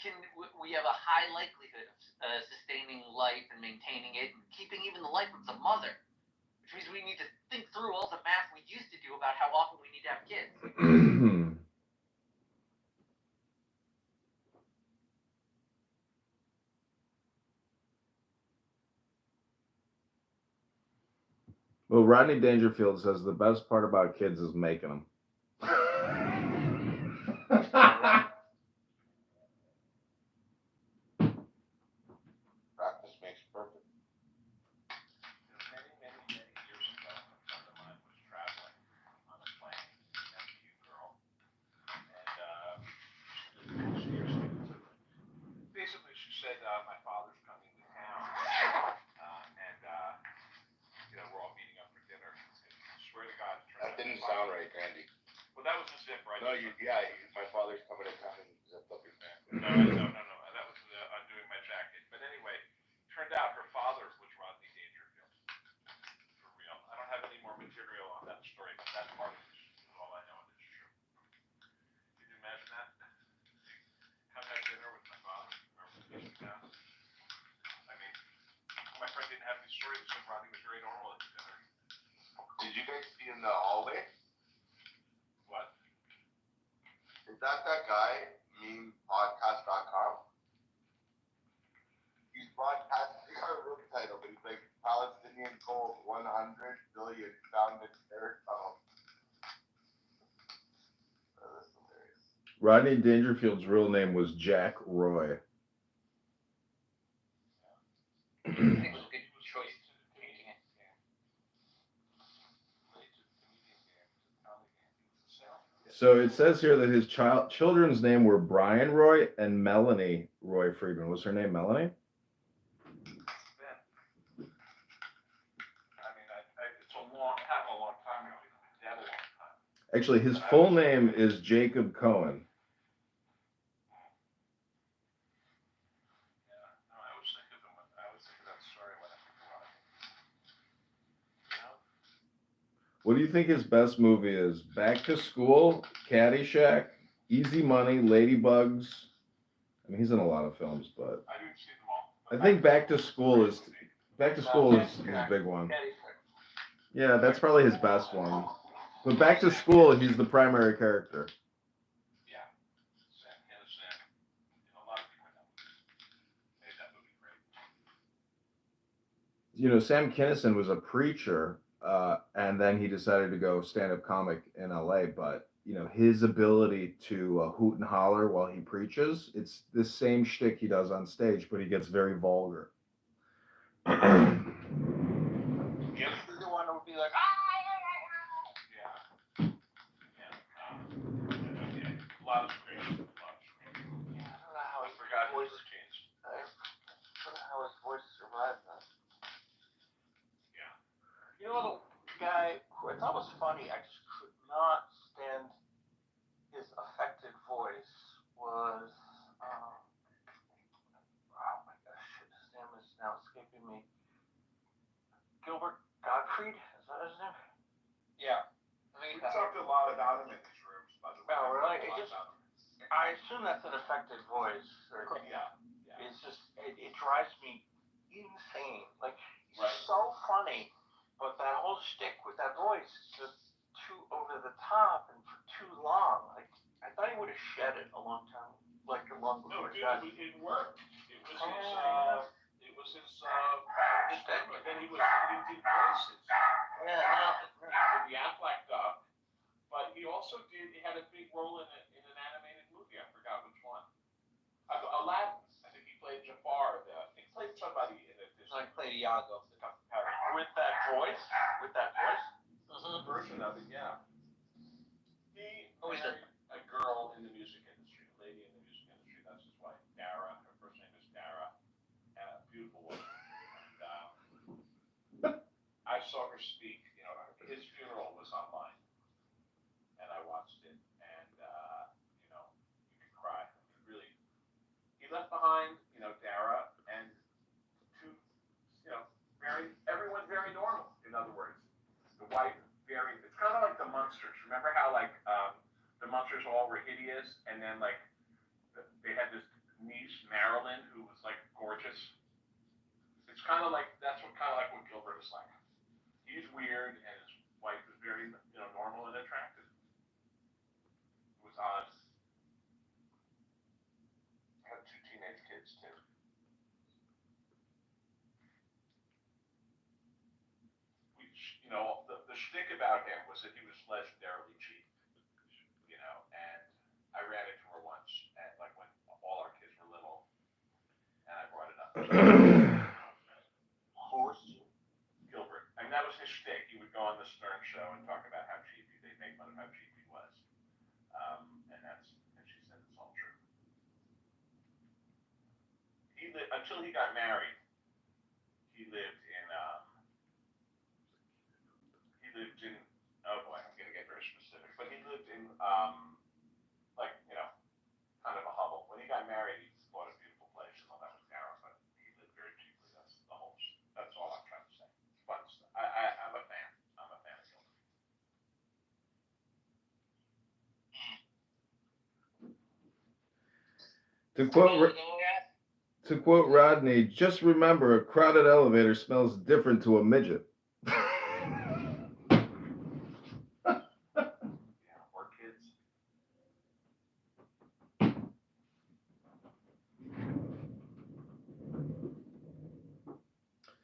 have a high likelihood of sustaining life and maintaining it and keeping even the life of the mother, which means we need to think through all the math we used to do about how often we need to have kids. Well, Rodney Dangerfield says the best part about kids is making them. Practice makes perfect. I No, just- my father's coming to town and he's zipped up your pants. No. That was undoing my jacket. But anyway, turned out her father was Rodney Dangerfield. For real. I don't have any more material on that story, but that part is all I know and it's true. Can you imagine that? Come have dinner with my father. I mean, my friend didn't have any stories, so Rodney was very normal at the dinner. Did you guys see in the hallway? What? Is that guy, memepodcast.com? He's broadcasting our room title, but he's like Palestinian gold 100 billion found in terror tunnel. Oh, that's hilarious. Rodney Dangerfield's real name was Jack Roy. I think it was a good choice to painting it. So it says here that his children's name were Brian Roy and Melanie Roy Friedman. Was her name Melanie? It's a long time ago. He's been dead a long time. Actually, his full name is Jacob Cohen. I was thinking that story when I think about it. What do you think his best movie is? Back to School, Caddyshack, Easy Money, Ladybugs. I mean, he's in a lot of films, but I didn't see them all. I think Back to School is his big one. Yeah, that's probably his best one. But Back to School, he's the primary character. Yeah. Sam Kinison. A lot of people know. Made that movie great. You know, Sam Kinison was a preacher, and then he decided to go stand-up comic in LA. But you know, his ability to hoot and holler while he preaches, it's the same shtick he does on stage, but he gets very vulgar. You ever see the one that would be like, yeah. A lot of screaming. Yeah, I don't know how I forgot his voice changed. I don't know how his voice survived that. Yeah. You know the guy who I thought was funny, I just could not stand his affected voice was oh my gosh, his name is now escaping me. Gilbert Gottfried, is that his name? Yeah. We talked a lot about him in these rooms, by the way. Oh, really? I assume that's an affected voice. Yeah. It's just, it drives me insane. Like, he's Right. so funny, but that whole shtick with that voice is just too over the top and for too long. Like, I thought he would have shed it a long time, like a long before he died. It worked. It was his shtick, but then he did voices. Yeah, He did the Affleck duck, but he had a big role in an animated movie. I forgot which one. Aladdin. I think he played Jafar. He played somebody in it. Like played Iago, the Duck of Paris. With that voice? Version of it, yeah. He Who is married a girl in the music industry, a lady in the music industry. That's his wife, Dara. Her first name is Dara. And a beautiful woman. And I saw her speak. You know, his funeral was online, and I watched it. And you know, you could cry. Really, he left behind, you know, Dara and two, you know, everyone very normal. In other words, the wife it's kind of like the Munsters. Remember how like the Munsters all were hideous, and then like they had this niece Marilyn who was like gorgeous. It's kind of like what Gilbert is like. He's weird, and his wife is very, you know, normal and attractive. It was odd. I have 2 teenage kids too. You know, the shtick about him was that he was legendarily cheap. You know, and I ran into her once, like when all our kids were little, and I brought it up. Gilbert. And that was his shtick. He would go on the Stern Show and talk about how cheap they make fun of how cheap he was. And she said it's all true. Until he got married, he lived in oh boy, I'm gonna get very specific, but he lived in To quote Rodney, just remember a crowded elevator smells different to a midget. Or kids.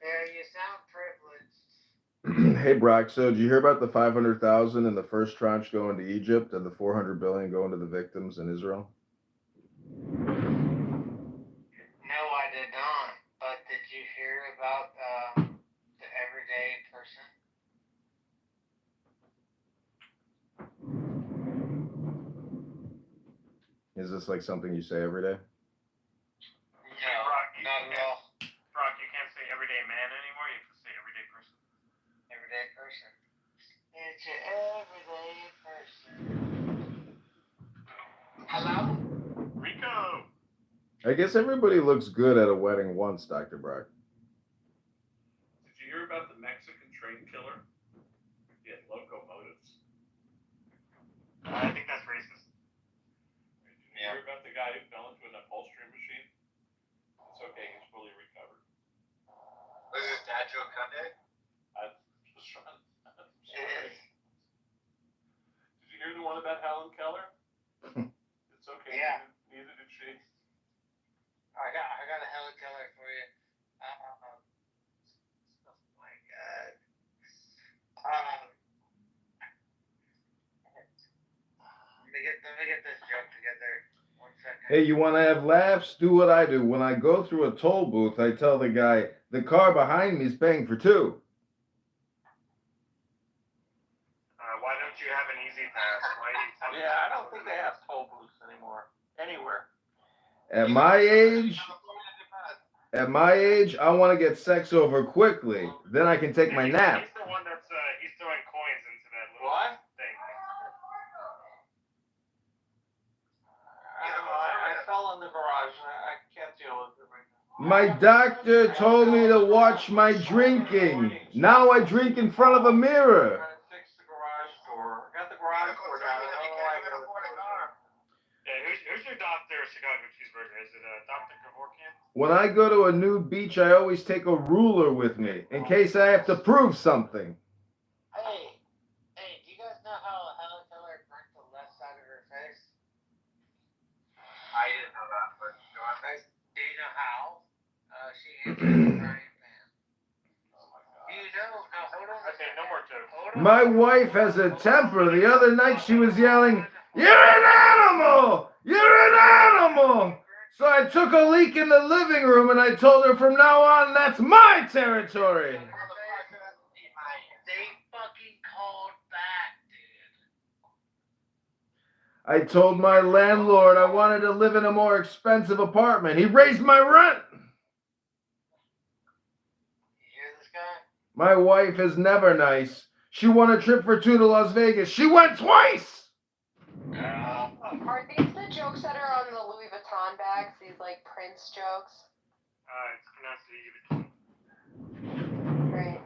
Yeah, you sound privileged. Hey Brock, so did you hear about the 500,000 in the first tranche going to Egypt and the 400 billion going to the victims in Israel? No, I did not. But did you hear about the everyday person? Is this like something you say every day? No, not at all. Brock, you can't say everyday man anymore. You have to say everyday person. Everyday person. It's your everyday person. Hello? Rico. I guess everybody looks good at a wedding once, Dr. Brock. Did you hear about the Mexican train killer? He had locomotives. I think that's racist. Did you hear about the guy who fell into an upholstery machine? It's okay, he's fully recovered. Was this Dad Joe Kunde? Did you hear the one about Helen Keller? It's okay. Yeah. Neither did she. I got a Helen Keller for you. Oh my God. Let me get this joke together. 1 second. Hey, you want to have laughs? Do what I do. When I go through a toll booth, I tell the guy, the car behind me is paying for two. Why don't you have an easy pass? Why do you tell me? Yeah, I don't think they have toll booths anymore. Anywhere. At my age, I want to get sex over quickly. Then I can take my nap. He's the one that's he's throwing coins into that little thing. I fell in the garage. I can't deal with it right now. My doctor told me to watch my drinking. Now I drink in front of a mirror. I fix the garage door. I got the garage door down. I don't know why I got a car. Yeah, who's your doctor, Chicago cheeseburger? Is it Dr. Kevorkian? When I go to a nude beach, I always take a ruler with me in case I have to prove something. Hey, do you guys know how Helen Keller burnt the left side of her face? I didn't know that, but do you know how? She answered the frying pan. Do you know? No, hold on. Okay, no more jokes. My wife has a temper. The other night she was yelling, "You're an animal! You're an animal!" So I took a leak in the living room and I told her from now on, that's my territory. They fucking called back, dude. I told my landlord I wanted to live in a more expensive apartment. He raised my rent. You hear this guy? My wife is never nice. She won a trip for two to Las Vegas. She went twice. Are these the jokes that are on the Louis Vuitton bags? These like Prince jokes? It's pronounced Right.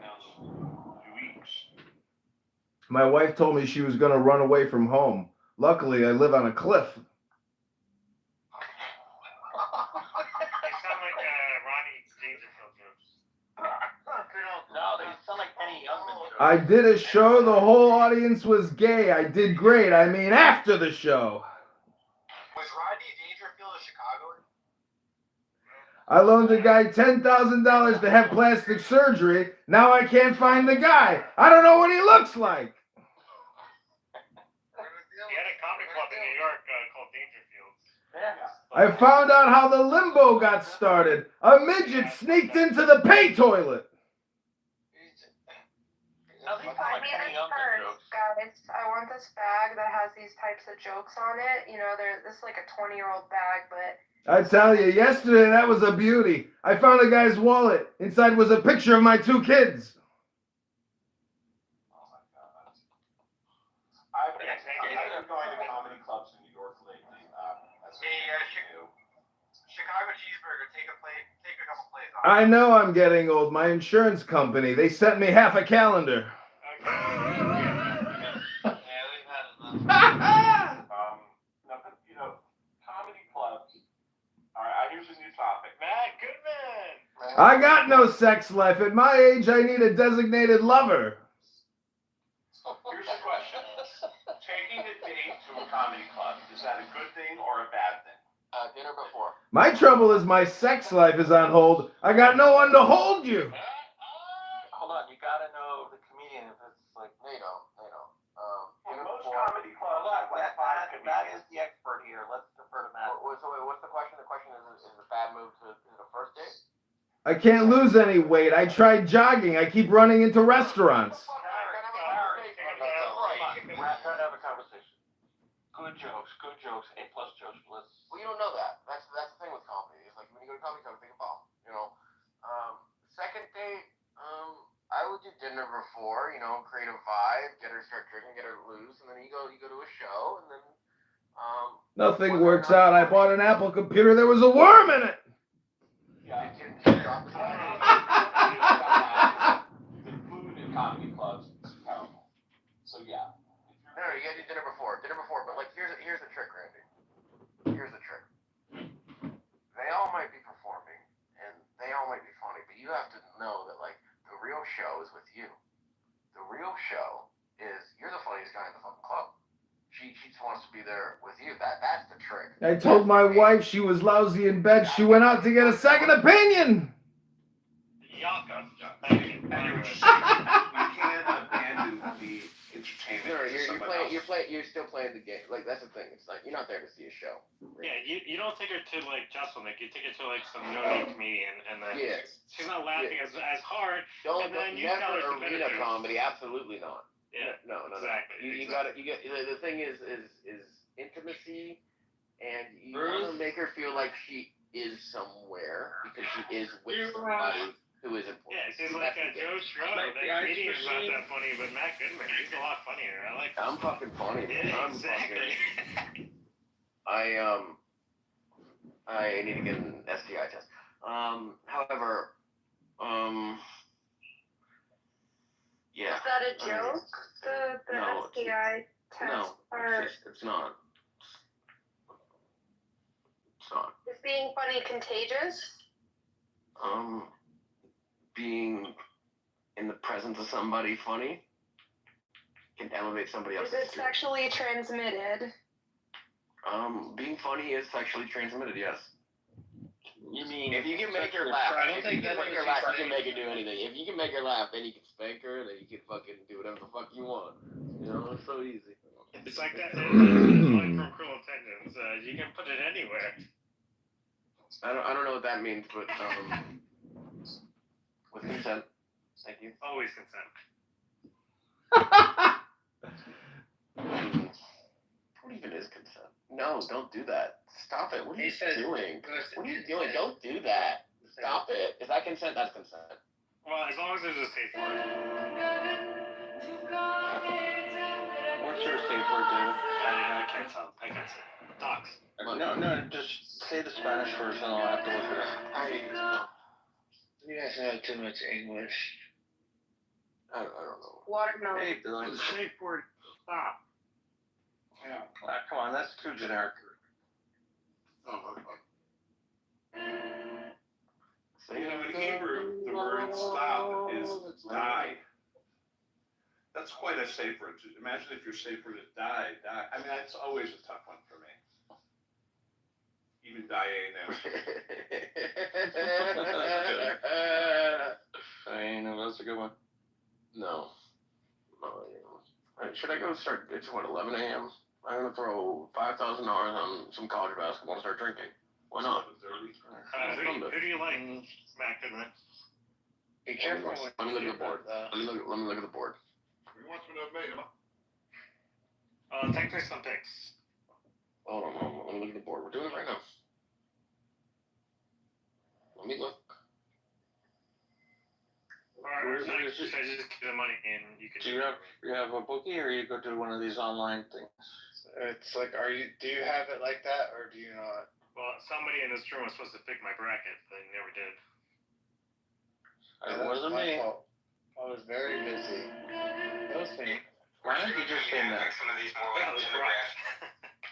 My wife told me she was going to run away from home. Luckily, I live on a cliff. You sound like Ronnie Dangerfield jokes. No, they sound like Penny Youngman jokes. I did a show. The whole audience was gay. I did great. I mean, after the show. Was Rodney Dangerfield a Chicagoan? I loaned the guy $10,000 to have plastic surgery. Now I can't find the guy. I don't know what he looks like. He had a comedy club in New York called Dangerfields. Yeah. I found out how the limbo got started. A midget sneaked into the pay toilet. No, they sound I like need Penny this Youngman purse, jokes. guys. I want this bag that has these types of jokes on it. You know, this is like a 20-year-old bag, but I tell you, yesterday that was a beauty. I found a guy's wallet. Inside was a picture of my two kids. Oh my God. I've been going to comedy clubs in New York lately. Chicago cheeseburger, take a couple plays off. I know I'm getting old. My insurance company, they sent me half a calendar. No, but, comedy clubs I got no sex life. At my age, I need a designated lover. Here's the question. Taking a date to a comedy club, is that a good thing or a bad thing? Dinner before. My trouble is my sex life is on hold. I got no one to hold you. Hold on, you gotta know the comedian if it's like they don't. Dinner Most before. comedy clubs have like 5 Matt is comedians. the expert here. Let's defer to Matt. So wait, what's the question? The question is a bad move to the first date? I can't lose any weight. I tried jogging. I keep running into restaurants. Matt, try to have a conversation. Good jokes, A+ jokes. Well, you don't know that. That's the thing with comedy. It's like when you go to comedy club, think about, second date, I would do dinner before, create a vibe, get her start drinking, get her loose, and then you go to a show, and then Nothing works out. I bought an Apple computer. There was a worm in it. Yeah. The food in comedy clubs is terrible. So yeah. No, you gotta do dinner before. But like, here's the trick, Randy. Here's the trick. They all might be performing, and they all might be funny, but you have to know that like the real show is with you. The real show is you're the funniest guy in the fucking club. She just wants to be there with you. That's the trick. I told my wife she was lousy in bed. She went out to get a second opinion. We can't abandon the entertainment. You're still playing the game. Like that's the thing. It's like you're not there to see a show. Yeah, you don't take her to like Jesselnick. You take her to like some no-name comedian, and then she's not laughing as hard. Don't and then you never tell her to arena comedy. Absolutely not. Yeah. No. Exactly. You got the thing is intimacy, and you want to make her feel like she is somewhere because she is with somebody who is important. Yeah, she's like a Joe Schmo. That comedian's not that funny, but Matt Goodman, he's a lot funnier. I like him. I'm fucking funny. Yeah, I'm exactly. fucking. I need to get an STI test. However, yeah. Is that a joke? The No, STI test? No, it's not. It's not. Is being funny contagious? Being in the presence of somebody funny can elevate somebody else's Is it sexually transmitted? Being funny is sexually transmitted, yes. You mean if you can make her laugh, you can make her do anything. If you can make her laugh, then you can spank her, then you can fucking do whatever the fuck you want. It's so easy. It's like that. Like cruel intentions. You can put it anywhere. I don't know what that means, but with consent. Thank you. Always consent. What even is consent? No, don't do that. Stop it. What are you doing? What are you doing? Don't do that. Stop it. Is that consent? That's consent. Well, as long as there's a safe word. What's your safe word, David? I can't tell. I can't say. Docs. No, just say the Spanish first and I'll have to look it up. You guys know too much English. I don't know. Watermelon. Hey, Billy. The safe word. Stop. Yeah. Come on, that's too generic. In Hebrew, the word stop is die. That's quite a safe word. Imagine if your safe word is die. I mean, that's always a tough one for me. Even die now. That's a good one. No. Should I go start? It's 11 a.m. I'm gonna throw $5,000 on some college basketball and start drinking. Why not? Who do you like, Matt Goodman? Be careful. Let me look at the board. Let me look at the board. Take me some pics. Hold on. Let me look at the board. We're doing it right now. Let me look. Or should I just give the money and you can. Do you have a bookie or you go to one of these online things? It's like, do you have it like that or do you not? Well, somebody in this room was supposed to pick my bracket, but they never did. It wasn't me. Fault. I was very busy. That was me. Why don't you just say that? That was rough.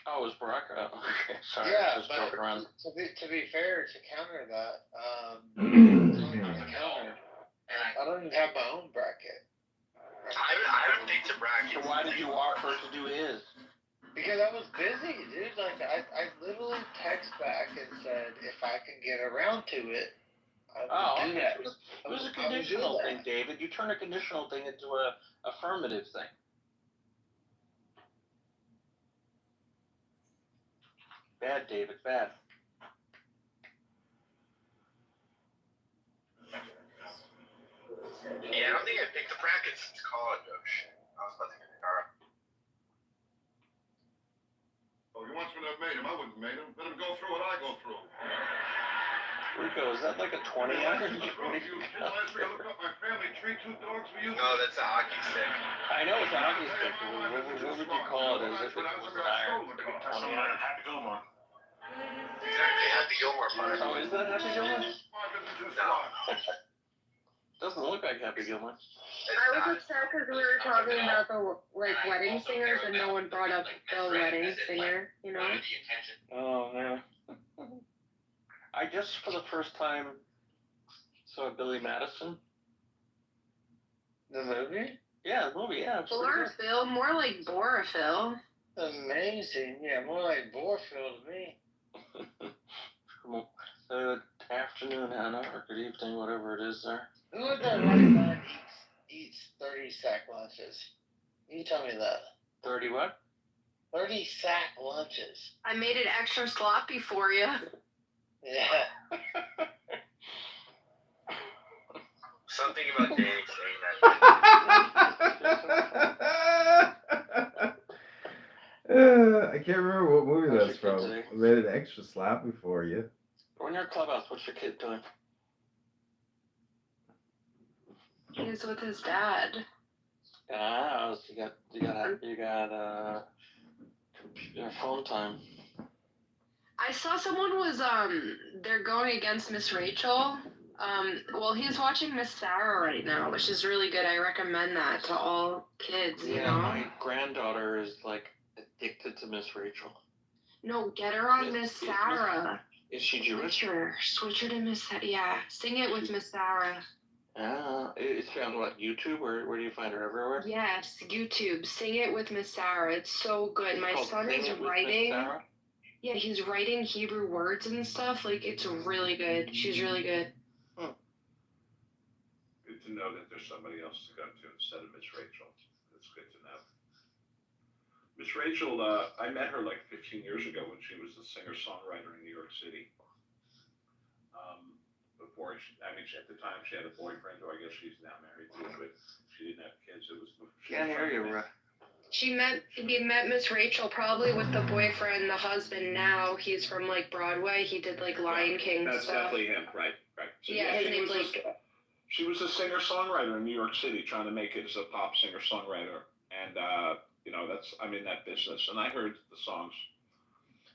Oh, it was Barack. Okay, sorry. Yeah, I was but joking around. to be fair, to counter that, I don't even have my own bracket. I haven't picked a bracket. So why did you offer to do his? Because I was busy, dude. Like I literally text back and said if I can get around to it, I would do that. It was a conditional thing, David. You turn a conditional thing into a affirmative thing. Bad, David. Bad. Yeah, I don't think I picked the bracket since college. Oh shit! I was about to get the car. Oh, he wants me to have made him. I wouldn't have made him. Let him go through what I go through. Rico, is that like a 20 hour? You last week I looked up my family tree, 2 dogs for you. No, that's a hockey stick. I know it's a hockey stick. What would you call it? As if it was an iron? 20 hour. Happy Gilmore. Exactly, Happy Gilmore part. Oh, is that Happy Gilmore? No. Doesn't look like Happy Gilmore. I was upset because we were talking about the wedding singers and no one brought up the wedding singer, you know? Oh, man. I just for the first time saw Billy Madison. The movie? Yeah, the movie, yeah. Chlorophyll, more like Borophyll. Amazing. Yeah, more like Borefield to me. Good afternoon, Hannah, or good evening, whatever it is there. Who at that right man eats 30 sack lunches? You tell me that. 30 what? 30 sack lunches. I made it extra sloppy for you. Yeah. Something about Danny saying that. I can't remember what movie that's from. I made it extra sloppy for you. When you're at Clubhouse, what's your kid doing? He's with his dad. Ah, so you got phone time. I saw someone was they're going against Miss Rachel. Well, he's watching Miss Sarah right now, which is really good. I recommend that to all kids, you know. My granddaughter is like addicted to Miss Rachel. No, get her on Miss Sarah. Is she Jewish? Switch her to Miss Sarah. Yeah, sing it with Miss Sarah. Is she on what, YouTube, or where do you find her, everywhere? Yes, YouTube. Sing it with Miss Sarah. It's so good. My son is writing. Yeah, he's writing Hebrew words and stuff. Like, it's really good. She's really good. Good to know that there's somebody else to go to instead of Miss Rachel. That's good to know. Miss Rachel, I met her like 15 years ago when she was a singer-songwriter in New York City. Before, at the time, she had a boyfriend, who I guess she's now married to, but she didn't have kids. It was. Can't hear you, Rick. He met Miss Rachel probably with the boyfriend, the husband now. He's from like Broadway. He did like Lion King That's stuff. definitely him, right. So, yeah, his name's she was a singer-songwriter in New York City, trying to make it as a pop singer-songwriter. And, I'm in that business. And I heard the songs.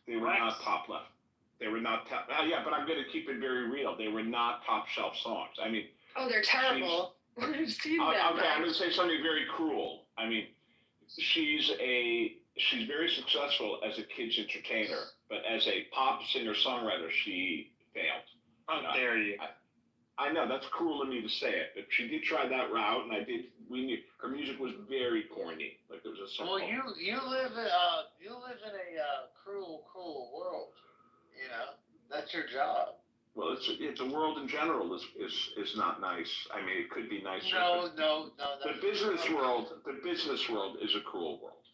They were not top left. They were not top. Yeah, but I'm going to keep it very real. They were not top shelf songs. I mean. Oh, they're terrible. I've seen that. Okay, I'm going to say something very cruel. I mean, she's very successful as a kid's entertainer, but as a pop singer-songwriter, she failed. How dare you? I know that's cruel of me to say it, but she did try that route, and we knew her music was very corny. Like there was a song. Well, you live in a cruel world. You know, that's your job. Well, it's a world in general is not nice. I mean, it could be nicer. No. The business world is a cruel world.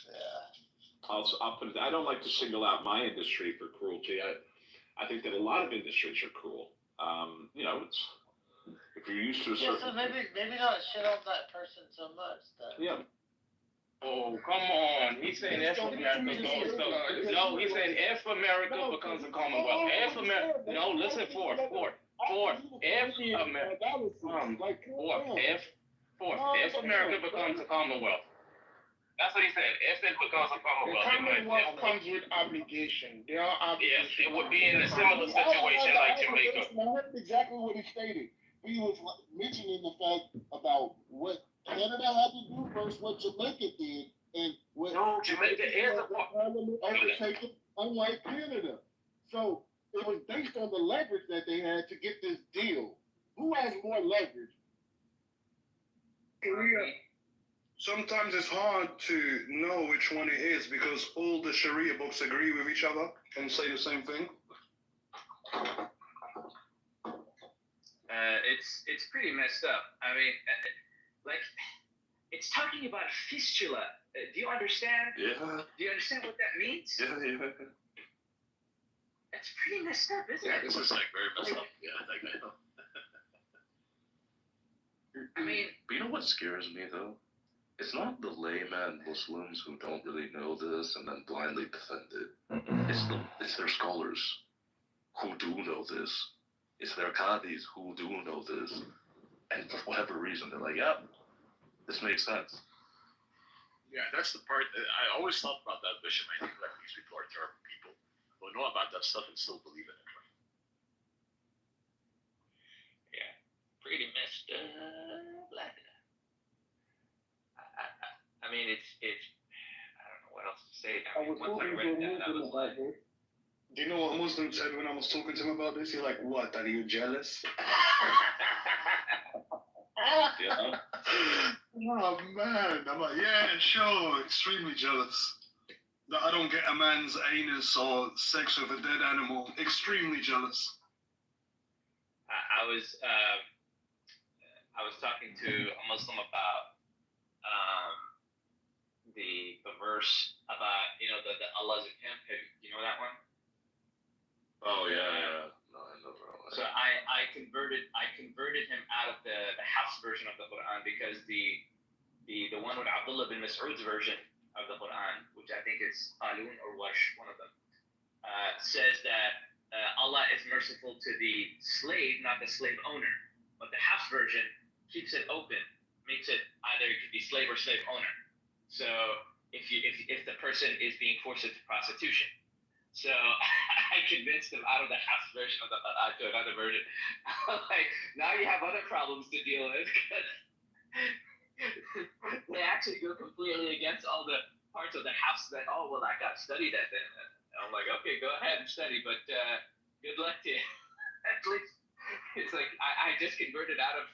Yeah. I'll put it. I don't like to single out my industry for cruelty. I think that a lot of industries are cruel. It's if you're used to a certain. So maybe not shit on that person so much. Then. Yeah. Oh, come on. He's saying if America goes no, he's saying if America becomes a Commonwealth. If America, no, listen, Ford. If America becomes a Commonwealth. That's what he said. If it becomes a Commonwealth. The Commonwealth comes with obligation. There are obligations. Yes, it would be in a similar situation like Jamaica. That's exactly what he stated. He was mentioning the fact about what Canada had to do versus what Jamaica did, And what No, Jamaica is a parliament overtaken, unlike Canada. So it was based on the leverage that they had to get this deal. Who has more leverage? Sharia. Sometimes it's hard to know which one it is because all the Sharia books agree with each other and say the same thing. It's pretty messed up. I mean, like, it's talking about fistula. Do you understand? Yeah. Do you understand what that means? Yeah. That's pretty messed up, isn't Yeah, it? this is like very messed up. Yeah, I know. I mean, but you know what scares me though? It's not the layman Muslims who don't really know this and then blindly defend it. It's their scholars who do know this. It's their qadis who do know this. And for whatever reason, they're like, yep, this makes sense. Yeah, that's the part that I always thought about that, Bishop. I think like these people are terrible people who know about that stuff and still believe in it. Right? yeah, pretty messed up. I mean, it's. I don't know what else to say. I mean, once I read that, I was like. Do you know what Muslim said when I was talking to him about this? He's like, what, are you jealous? Yeah. Oh man, I'm like, yeah, sure, extremely jealous. That I don't get a man's anus or sex with a dead animal. Extremely jealous. I was talking to a Muslim about the verse about the Allah's a pimp. You know that one? Oh yeah. No, I know that one. So I converted him out of the Hafs version of the Quran because the one with Abdullah bin Mas'ud's version of the Quran, which I think is Qalun or Wash, one of them, says that Allah is merciful to the slave, not the slave owner. But the Hafs version keeps it open, makes it either it could be slave or slave owner. So if the person is being forced into prostitution. So I convinced him out of the Hafs version of the Quran to another version. Like, now you have other problems to deal with because they actually go completely against all the parts of the Hafs that, oh, well, I got to study that then. And I'm like, okay, go ahead and study, but good luck to you. At least it's like I just converted out of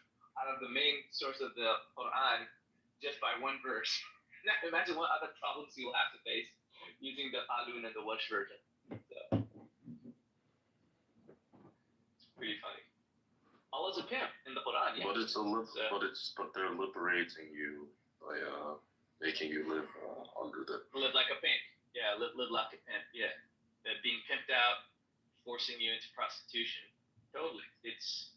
the main source of the Quran just by one verse. Now imagine what other problems you will have to face using the Qalun and the Wash version. So, it's pretty funny. Allah's a pimp in the Quran, yeah. But they're liberating you by making you live under the. Live like a pimp. Yeah, live like a pimp. Yeah, being pimped out, forcing you into prostitution. Totally, it's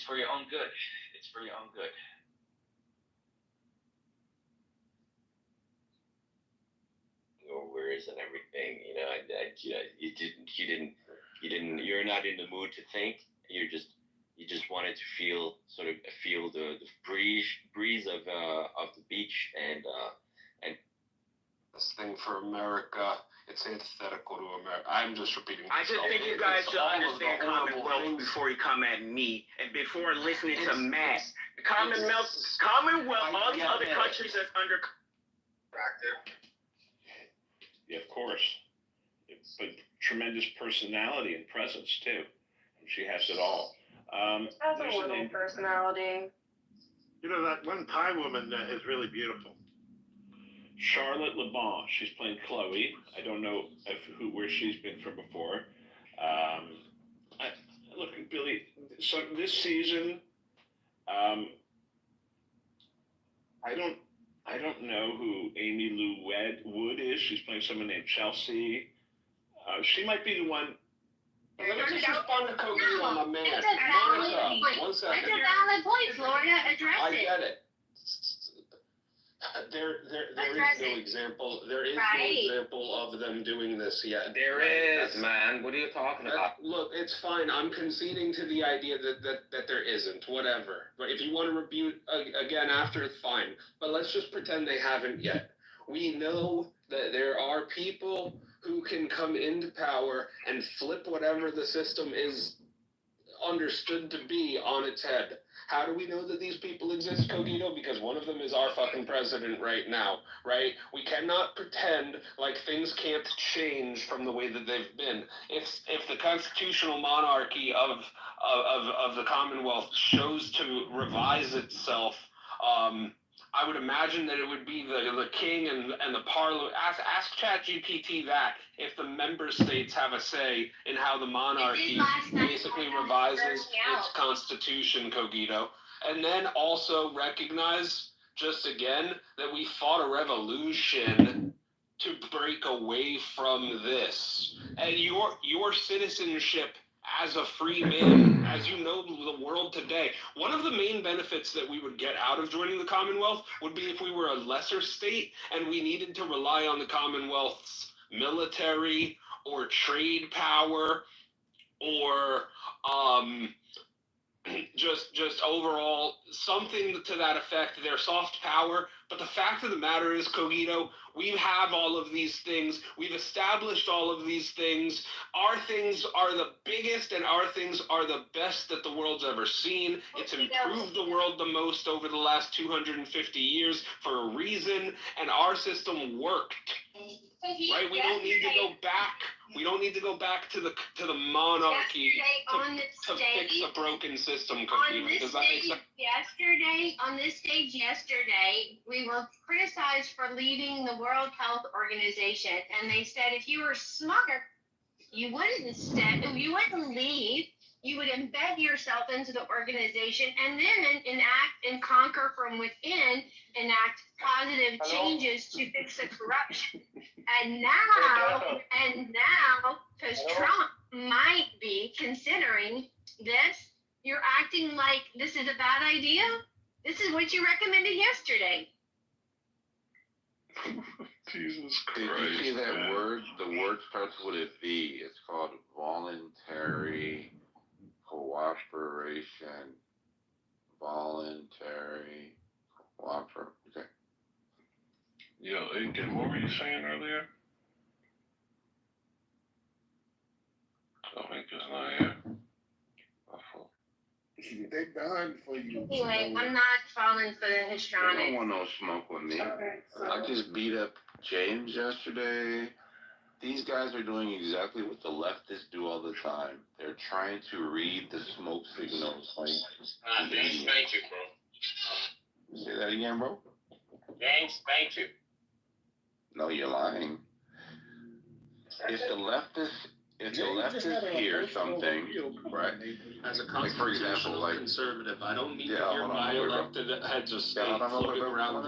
for your own good. It's for your own good. Whereas and everything, you're not in the mood to think. You just wanted to feel the breeze of the beach and This thing for America, it's antithetical to America. I'm just repeating I just think you guys should understand Commonwealth before you come at me and before listening to Matt. Commonwealth, all these other countries that's under. Yeah, of course. But tremendous personality and presence too. She has it all. Has a little personality. You know, that one Thai woman is really beautiful. Charlotte LeBon. She's playing Chloe. I don't know where she's been from before. Look, Billy. So this season, I don't know who Amy Lou Wood is. She's playing someone named Chelsea. She might be the one. Let's just respond to Kogi on my man. It's a valid point. One second. It's a valid point, Florida. Address it. I get it. There is no example. There is no example of them doing this yet. There is, man. What are you talking about? Look, it's fine. I'm conceding to the idea that there isn't. Whatever. But if you want to rebuke again after, it's fine. But let's just pretend they haven't yet. We know that there are people who can come into power and flip whatever the system is understood to be on its head. How do we know that these people exist, Cogito? Because one of them is our fucking president right now, right? We cannot pretend like things can't change from the way that they've been. If the constitutional monarchy of the Commonwealth chose to revise itself, I would imagine that it would be the king and the parliament. Ask ChatGPT that if the member states have a say in how the monarchy basically revises its constitution, Cogito. And then also recognize, just again, that we fought a revolution to break away from this. And your citizenship as a free man, as you know the world today, one of the main benefits that we would get out of joining the Commonwealth would be if we were a lesser state and we needed to rely on the Commonwealth's military or trade power or just overall something to that effect, their soft power. But the fact of the matter is, Cogito, we have all of these things. We've established all of these things. Our things are the biggest and our things are the best that the world's ever seen. It's improved the world the most over the last 250 years for a reason, and our system worked. Right? We don't need to go back. We don't need to go back to the monarchy to fix a broken system. Does that make sense? On this stage yesterday, we were criticized for leaving the World Health Organization, and they said if you were smart, you wouldn't leave. You would embed yourself into the organization and then enact and conquer from within, enact positive changes to fix the corruption. And now, because Trump might be considering this, you're acting like this is a bad idea? This is what you recommended yesterday. Jesus Christ. Did you see that word? The word starts with a V. It's called voluntary cooperation. Voluntary cooperation. Okay. Yo, Aiken, what were you saying earlier? Oh, Aiken's not here. They done for you. Anyway, I'm not falling for the I don't histrionics. want no smoke with me. I just beat up James yesterday. These guys are doing exactly what the leftists do all the time. They're trying to read the smoke signals. James spanked you, bro. Say that again, bro? James spanked you. No, you're lying. If the leftists hear something, right? As a like, for example, like conservative, I don't need yeah, to hear hold on, my hold on, elected heads of state hold on, floating around.